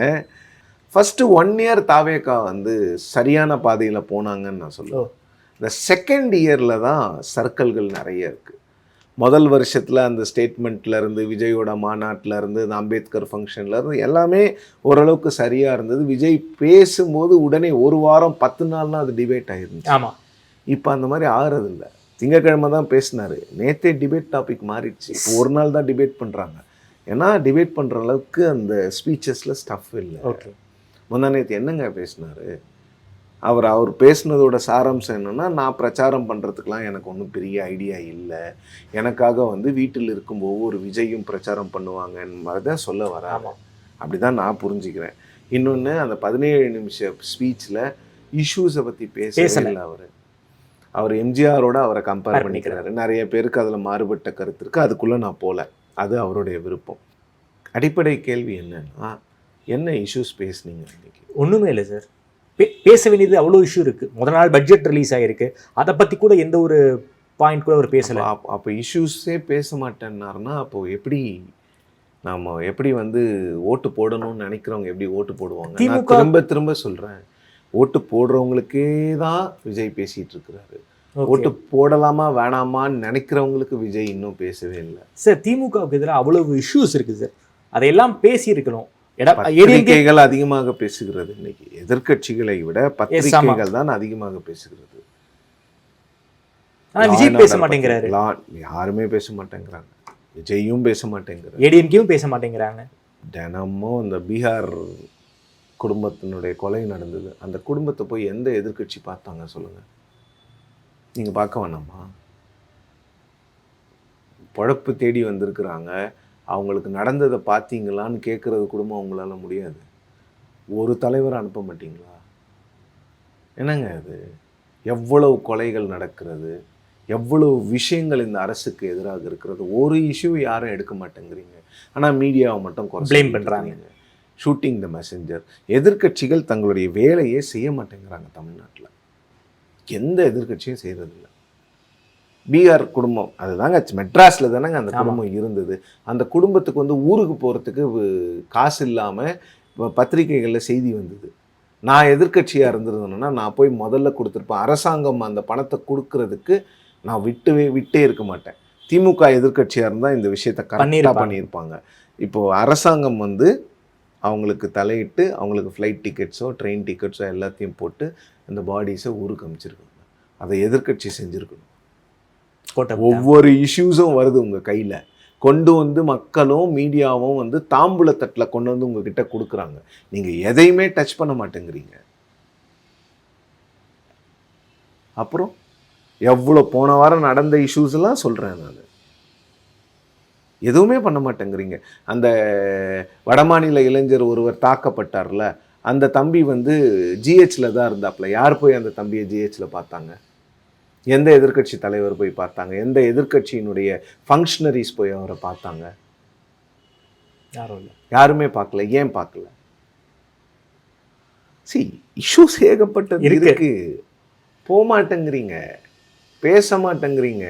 S5: ஃபர்ஸ்ட் 1 இயர் தாவேகா வந்து சரியான பாதையில் போனாங்கன்னு நான் சொல்லுவேன். இந்த செகண்ட் இயரில் தான் சர்க்கிள்கள் நிறைய இருக்குது. முதல் வருஷத்தில் அந்த ஸ்டேட்மெண்ட்லேருந்து, விஜயோட மாநாட்டிலேருந்து, இந்த அம்பேத்கர் ஃபங்க்ஷன்லேருந்து எல்லாமே ஓரளவுக்கு சரியாக இருந்தது. விஜய் பேசும்போது உடனே 1 வாரம் 10 நாள்லாம் அது டிபேட் ஆகிருந்துச்சு.
S4: ஆமாம்,
S5: இப்போ அந்த மாதிரி ஆகிறதில்ல. திங்கக்கிழமை தான் பேசினார், நேற்றே டிபேட் டாபிக் மாறிடுச்சு. இப்போ ஒரு நாள் தான் டிபேட் பண்ணுறாங்க. ஏன்னா டிபேட் பண்ணுற அளவுக்கு அந்த ஸ்பீச்சஸில் ஸ்டஃப் இல்லை.
S4: ஓகே,
S5: முந்தா நேற்று என்னங்க பேசினார் அவர் பேசுனதோட சாராம்சம் என்னென்னா, நான் பிரச்சாரம் பண்ணுறதுக்கெலாம் எனக்கு ஒன்றும் பெரிய ஐடியா இல்லை, எனக்காக வந்து வீட்டில் இருக்கும் ஒவ்வொரு விஜயும் பிரச்சாரம் பண்ணுவாங்கன்னு மாதிரி தான் சொல்ல வராங்க. அப்படி தான் நான் புரிஞ்சுக்கிறேன். இன்னொன்று, அந்த 17 நிமிஷ ஸ்பீச்சில் இஷ்யூஸை பற்றி பேசல. அவர் எம்ஜிஆரோட அவரை கம்பேர் பண்ணிக்கிறாரு. நிறைய பேருக்கு அதில் மாறுபட்ட கருத்து இருக்குது, அதுக்குள்ளே நான் போகல, அது அவருடைய விருப்பம். அடிப்படை கேள்வி என்னன்னா, என்ன இஷ்யூஸ் பேசுனீங்க இன்னைக்கு?
S4: ஒன்றுமே இல்லை சார். பேச வேண்டியது அவ்வளோ இஷ்யூ இருக்குது. முதல் நாள் பட்ஜெட் ரிலீஸ் ஆகிருக்கு, அதை பற்றி கூட எந்த ஒரு பாயிண்ட் கூட அவர் பேசலை.
S5: அப்போ இஷ்யூஸே பேச மாட்டேன்னாருன்னா அப்போது எப்படி வந்து ஓட்டு போடணும்னு நினைக்கிறவங்க எப்படி ஓட்டு போடுவாங்க? நான் திரும்ப திரும்ப சொல்கிறேன், ஓட்டு போடுறவங்களுக்கே தான் விஜய் பேசிகிட்டு இருக்கிறாரு. ஓட்டு போடலாமா வேணாமான்னு நினைக்கிறவங்களுக்கு விஜய் இன்னும் பேசவே இல்லை.
S4: சார், திமுகவுக்கு எதிராக அவ்வளவு இஷ்யூஸ் இருக்குது சார், அதையெல்லாம் பேசியிருக்கணும்.
S5: பத்திரிகைகள் அதிகமாக பேசுகிறது. இன்னைக்கு எதிர்கட்சிகளை விட பத்திரிகைகள் தான் அதிகமாக பேசுகிறது.
S4: விஜய் பேச மாட்டேங்கிறாரு.
S5: யாருமே பேச மாட்டேங்கிறாங்க. விஜயும் பேச மாட்டேங்கிறாரு.
S4: ஏடிஎம்கேயும் பேச மாட்டேங்கிறாங்க.
S5: தினமும் இந்த பீகார் குடும்பத்தினுடைய கொலை நடந்தது, அந்த குடும்பத்தை போய் எந்த எதிர்கட்சி பார்த்தாங்க சொல்லுங்க? நீங்க பார்க்க வேணாமா? பொழப்பு தேடி வந்திருக்கிறாங்க, அவங்களுக்கு நடந்ததை பார்த்தீங்களான்னு கேட்குறது குடும்பம் அவங்களால முடியாது. ஒரு தலைவரை அனுப்ப மாட்டீங்களா? என்னங்க அது? எவ்வளவு கொலைகள் நடக்கிறது, எவ்வளவு விஷயங்கள் இந்த அரசுக்கு எதிராக இருக்கிறது. ஒரு இஷ்யூ யாரும் எடுக்க மாட்டேங்கிறீங்க, ஆனால் மீடியாவை மட்டும் ப்ளேம் பண்ணுறாங்க. ஷூட்டிங் த மெசஞ்சர். எதிர்கட்சிகள் தங்களுடைய வேலையே செய்ய மாட்டேங்கிறாங்க தமிழ்நாட்டில். எந்த எதிர்கட்சியும் செய்கிறதில்ல. பீகார் குடும்பம் அதுதாங்க, மெட்ராஸில் தானேங்க அந்த குடும்பம் இருந்தது. அந்த குடும்பத்துக்கு வந்து ஊருக்கு போகிறதுக்கு காசு இல்லாமல் பத்திரிகைகளில் செய்தி வந்தது. நான் எதிர்கட்சியாக இருந்திருந்தேன்னா நான் போய் முதல்ல கொடுத்துருப்பேன். அரசாங்கம் அந்த பணத்தை கொடுக்கறதுக்கு நான் விட்டே இருக்க மாட்டேன். திமுக எதிர்கட்சியாக இருந்தால் இந்த விஷயத்தை கரெக்டாக பண்ணியிருப்பாங்க. இப்போது அரசாங்கம் வந்து அவங்களுக்கு தலையிட்டு அவங்களுக்கு ஃப்ளைட் டிக்கெட்ஸோ ட்ரெயின் டிக்கெட்ஸோ எல்லாத்தையும் போட்டு அந்த பாடிஸை ஊருக்கு அமைச்சிருக்காங்க. அதை எதிர்கட்சி செஞ்சுருக்கணும். ஒவ்வொரு இஷ்யூஸும் வருது உங்கள் கையில், கொண்டு வந்து மக்களும் மீடியாவும் வந்து தாம்பூலத்தட்டில் கொண்டு வந்து உங்ககிட்ட கொடுக்குறாங்க. நீங்கள் எதையுமே டச் பண்ண மாட்டேங்கிறீங்க. அப்புறம் எவ்வளோ போன வாரம் நடந்த இஷ்யூஸ் எல்லாம் சொல்கிறேன் நான், எதுவுமே பண்ண மாட்டேங்கிறீங்க. அந்த வடமாநில இளைஞர் ஒருவர் தாக்கப்பட்டார்ல, அந்த தம்பி வந்து ஜிஹெச்சில் தான் இருந்தாப்புல. யார் போய் அந்த தம்பியை ஜிஹெச்சில் பார்த்தாங்க? எந்த எதிர்கட்சி தலைவர் போய் பார்த்தாங்க? எந்த எதிர்கட்சியினுடைய ஃபங்க்ஷனரிஸ் போய் அவரை பார்த்தாங்க? யாருமே பார்க்கல. ஏன் பார்க்கல? இஷ்யூஸ் ஏகப்பட்டது இருக்கு. போக மாட்டேங்கிறீங்க, பேச மாட்டேங்கிறீங்க.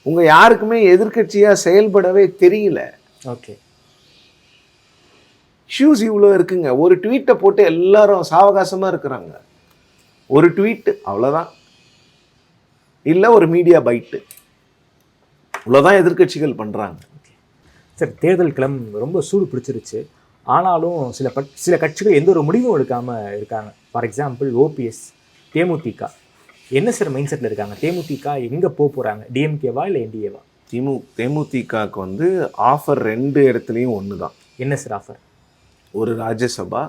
S5: உங்க யாருக்குமே எதிர்கட்சியா செயல்படவே தெரியல.
S4: ஓகே,
S5: இஷ்யூஸ் இவ்வளோ இருக்குங்க. ஒரு ட்வீட்டை போட்டு எல்லாரும் சாவகாசமா இருக்கிறாங்க. ஒரு ட்வீட் அவ்வளோதான், இல்லை ஒரு மீடியா பைட்டு, இவ்வளோதான் எதிர்கட்சிகள் பண்ணுறாங்க.
S4: சார், தேர்தல் கிளம் ரொம்ப சூடு பிடிச்சிருச்சு. ஆனாலும் சில கட்சிகள் எந்த ஒரு முடிவும் எடுக்காமல் இருக்காங்க. ஃபார் எக்ஸாம்பிள் ஓபிஎஸ், தேமுதிக. என்ன சார் மைண்ட் செட்டில் இருக்காங்க? தேமுதிக எங்கே போகிறாங்க? டிஎம்கேவா இல்லை என்டிஏவா?
S5: தேமுதிகக்கு வந்து ஆஃபர் 2 இடத்துலையும் ஒன்று தான்.
S4: என்ன சார் ஆஃபர்?
S5: ஒரு ராஜ்யசபா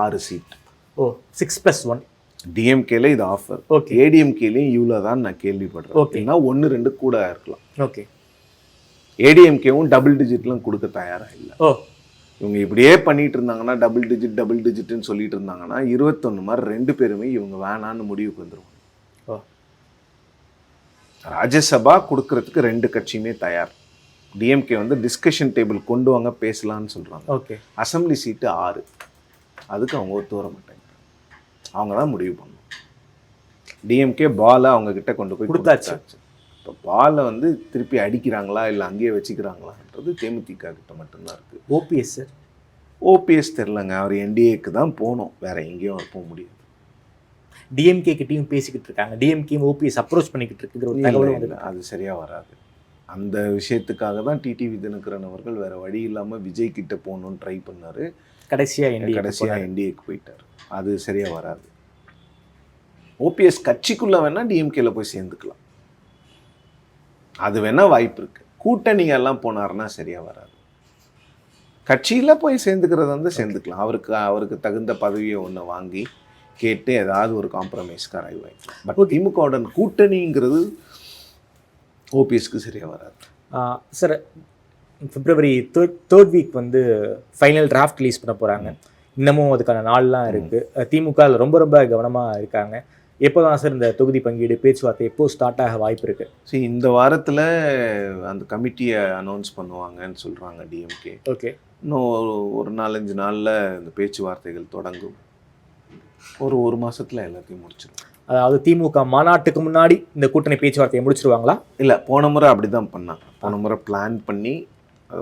S5: 6 சீட்.
S4: ஓ, 6+1.
S5: டிஎம்கேல இது ஆஃபர்.
S4: ஓகே.
S5: ஏடிஎம்கேலையும் இவ்வளோ தான் நான் கேள்விப்படுறேன்.
S4: ஓகேனா
S5: 1-2 கூட இருக்கலாம்.
S4: ஓகே.
S5: ஏடிஎம்கேவும் டபுள் டிஜிட்லாம் கொடுக்க தயாராக இல்லை.
S4: ஓ,
S5: இவங்க இப்படியே பண்ணிட்டு இருந்தாங்கன்னா, டபுள் டிஜிட்னு சொல்லிட்டு இருந்தாங்கன்னா 21 மாதிரி 2 பேருமே இவங்க வேணான்னு முடிவுக்கு வந்துருவாங்க.
S4: ஓ,
S5: ராஜ்யசபா கொடுக்கறதுக்கு 2 கட்சியுமே தயார். டிஎம்கே வந்து டிஸ்கஷன் டேபிள் கொண்டு வாங்க பேசலான்னு சொல்கிறாங்க.
S4: ஓகே.
S5: அசம்பிளி சீட்டு 6, அதுக்கு அவங்க ஒத்து வர மாட்டாங்க. அவங்க தான் முடிவு பண்ணணும். டிஎம்கே பாலை அவங்க கிட்ட கொண்டு போய்
S4: கொடுத்தாச்சு.
S5: இப்போ பாலை வந்து திருப்பி அடிக்கிறாங்களா இல்லை அங்கேயே வச்சுக்கிறாங்களான்றது தேமுதிக கிட்ட மட்டும்தான் இருக்குது.
S4: ஓபிஎஸ் சார்,
S5: ஓபிஎஸ் தெரிலங்க, அவர் என்டிஏக்கு தான் போகணும், வேற எங்கேயும் அவர் போக முடியாது.
S4: டிஎம்கே கிட்டையும் பேசிக்கிட்டு இருக்காங்க, டிஎம்கேயும் ஓபிஎஸ் அப்ரோச் பண்ணிக்கிட்டு இருக்குங்கிற ஒரு தகவலும்
S5: இல்லை,
S4: வந்து
S5: அது சரியாக வராது. அந்த விஷயத்துக்காக தான் டிடிவி தினகரன் அவர்கள் வேற வழி இல்லாமல் விஜய் கிட்ட போகணுன்னு ட்ரை பண்ணார். கடைசியாக என்டிஏக்கு போயிட்டார். அது சரியாக வராது. ஓபிஎஸ் கட்சிக்குள்ளே வேணால் டிஎம்கேல போய் சேர்ந்துக்கலாம், அது வேணால் வாய்ப்பு இருக்குது. கூட்டணிங்க எல்லாம் போனார்னா சரியாக வராது. கட்சியில் போய் சேர்ந்துக்கிறது வந்து சேர்ந்துக்கலாம், அவருக்கு தகுந்த பதவியை ஒன்று வாங்கி கேட்டு ஏதாவது ஒரு காம்ப்ரமைஸ்க்கு ஆராய்வாங்க. பட் திமுகவுடன் கூட்டணிங்கிறது ஓபிஎஸ்க்கு சரியாக வராது.
S4: சார், பிப்ரவரி தேர்ட் வீக் வந்து ஃபைனல் டிராஃப்ட் ரிலீஸ் பண்ண போகிறாங்க. இன்னமும் அதுக்கான நாள்லாம் இருக்குது. திமுக அதில் ரொம்ப ரொம்ப கவனமாக இருக்காங்க. எப்போ தான் சார் இந்த தொகுதி பங்கீடு பேச்சுவார்த்தை எப்போ ஸ்டார்ட் ஆக வாய்ப்பு இருக்குது?
S5: சரி, இந்த வாரத்தில் அந்த கமிட்டியை அனௌன்ஸ் பண்ணுவாங்கன்னு சொல்கிறாங்க டிஎம்கே.
S4: ஓகே,
S5: இன்னும் ஒரு 4-5 நாளில் இந்த பேச்சுவார்த்தைகள் தொடங்கும். ஒரு மாதத்தில் எல்லாத்தையும் முடிச்சிடும்.
S4: அதாவது திமுக மாநாட்டுக்கு முன்னாடி இந்த கூட்டணி பேச்சுவார்த்தையை முடிச்சிருவாங்களா?
S5: இல்லை, போன முறை அப்படி தான் பண்ணாங்க. போன முறை பிளான் பண்ணி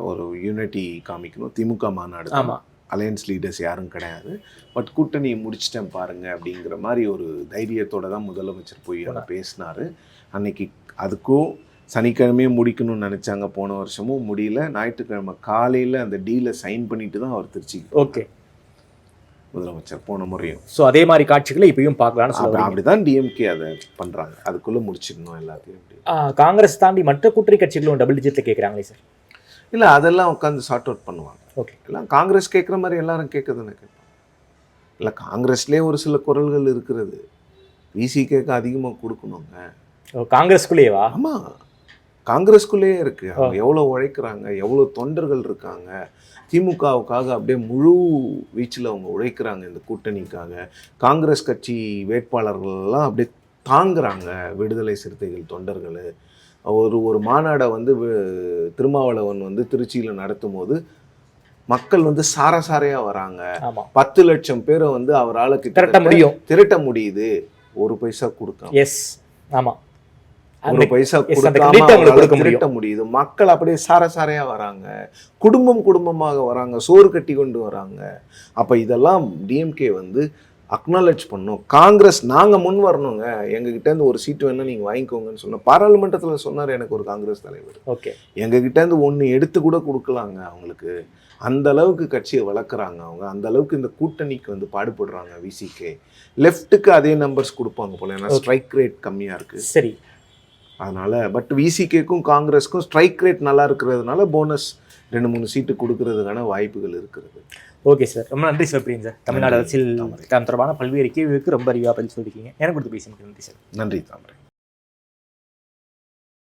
S5: ஒரு யூனிட்டி காமிக்கணும். திமுக மாநாடு,
S4: ஆமாம்,
S5: அலையன்ஸ் லீடர்ஸ் யாரும் கிடையாது, பட் கூட்டணி முடிச்சிட்டேன் பாருங்க அப்படிங்கிற மாதிரி ஒரு தைரியத்தோடு தான் முதலமைச்சர் போய் அதை பேசினார். அன்னைக்கு அதுக்கும் சனிக்கிழமையே முடிக்கணும்னு நினச்சாங்க, போன வருஷமும் முடியல. ஞாயிற்றுக்கிழமை காலையில் அந்த டீலை சைன் பண்ணிட்டு தான் அவர் திருச்சி
S4: ஓகே
S5: முதலமைச்சர் போன முறையும்.
S4: ஸோ அதே மாதிரி காட்சிகளை இப்பயும் பார்க்கலான்னு சொல்லுவாங்க.
S5: அப்படிதான் டிஎம்கே அதை பண்ணுறாங்க, அதுக்குள்ளே முடிச்சிடணும் எல்லாத்தையும்.
S4: காங்கிரஸ் தாண்டி மற்ற கூட்டணி கட்சிகளும் டபுள் டிஜிட்டில் கேட்குறாங்களே சார்?
S5: இல்லை, அதெல்லாம் உட்காந்து சார்ட் அவுட் பண்ணுவாங்க.
S4: ஓகே,
S5: எல்லாம் காங்கிரஸ் கேட்குற மாதிரி எல்லாரும் கேட்குதுன்னு கேட்பாங்க. இல்லை, காங்கிரஸ்லேயே ஒரு சில குரல்கள் இருக்கிறது, விசிகேக்கு அதிகமாக கொடுக்கணுங்க.
S4: காங்கிரஸ்குள்ளேயேவா?
S5: ஆமாம், காங்கிரஸ்குள்ளேயே இருக்குது. அவங்க எவ்வளோ உழைக்கிறாங்க, எவ்வளோ தொண்டர்கள் இருக்காங்க. திமுகவுக்காக அப்படியே முழு வீச்சில் அவங்க உழைக்கிறாங்க இந்த கூட்டணிக்காக. காங்கிரஸ் கட்சி வேட்பாளர்கள்லாம் அப்படியே தாங்குறாங்க விடுதலை சிறுத்தைகள் தொண்டர்கள். ஒரு மாநாடை வந்து திருமாவளவன் வந்து திருச்சியில் நடத்தும் போது மக்கள் வந்து சாரையாக வராங்க. 10 லட்சம் பேரை வந்து அவரால் திரட்ட முடியுது. ஒரு பைசா கொடுக்க,
S4: எஸ், ஆமாம்,
S5: ஒரு பைசா திரட்ட முடியுது. மக்கள் அப்படியே சாரையா வராங்க, குடும்பமாக வராங்க, சோறு கட்டி கொண்டு வராங்க. அப்போ இதெல்லாம் டிஎம்கே வந்து அக்னாலேஜ் பண்ணும். காங்கிரஸ் நாங்கள் முன் வரணுங்க, எங்ககிட்டேருந்து ஒரு சீட்டு வேணால் நீங்கள் வாங்கிக்கோங்கன்னு சொன்ன பாராளுமன்றத்தில் சொன்னார் எனக்கு ஒரு காங்கிரஸ் தலைவர்.
S4: ஓகே,
S5: எங்ககிட்டேருந்து ஒன்று எடுத்து கூட கொடுக்கலாங்க அவங்களுக்கு. அந்த அளவுக்கு கட்சியை வளர்க்குறாங்க அவங்க, அந்த அளவுக்கு இந்த கூட்டணிக்கு வந்து பாடுபடுறாங்க. விசிகே லெஃப்ட்டுக்கு அதே நம்பர்ஸ் கொடுப்பாங்க போல, ஏன்னா ஸ்ட்ரைக் ரேட் கம்மியாக இருக்குது.
S4: சரி,
S5: அதனால் பட் விசிகேக்கும் காங்கிரஸுக்கும் ஸ்ட்ரைக் ரேட் நல்லா இருக்கிறதுனால போனஸ் 2-3 சீட்டு கொடுக்கறதுக்கான வாய்ப்புகள் இருக்கிறது.
S4: ஓகே சார், ரொம்ப நன்றி சிவப்பிரியன் சார். தமிழ்நாடு அரசியல் தொடர்பான பல்வேறு கேள்விகளுக்கு ரொம்ப அறிவாக பதில் சொல்லியிருக்கீங்க. எனக்கு கொடுத்து பேசினதுக்கு நன்றி சார்.
S5: நன்றி தாமரை.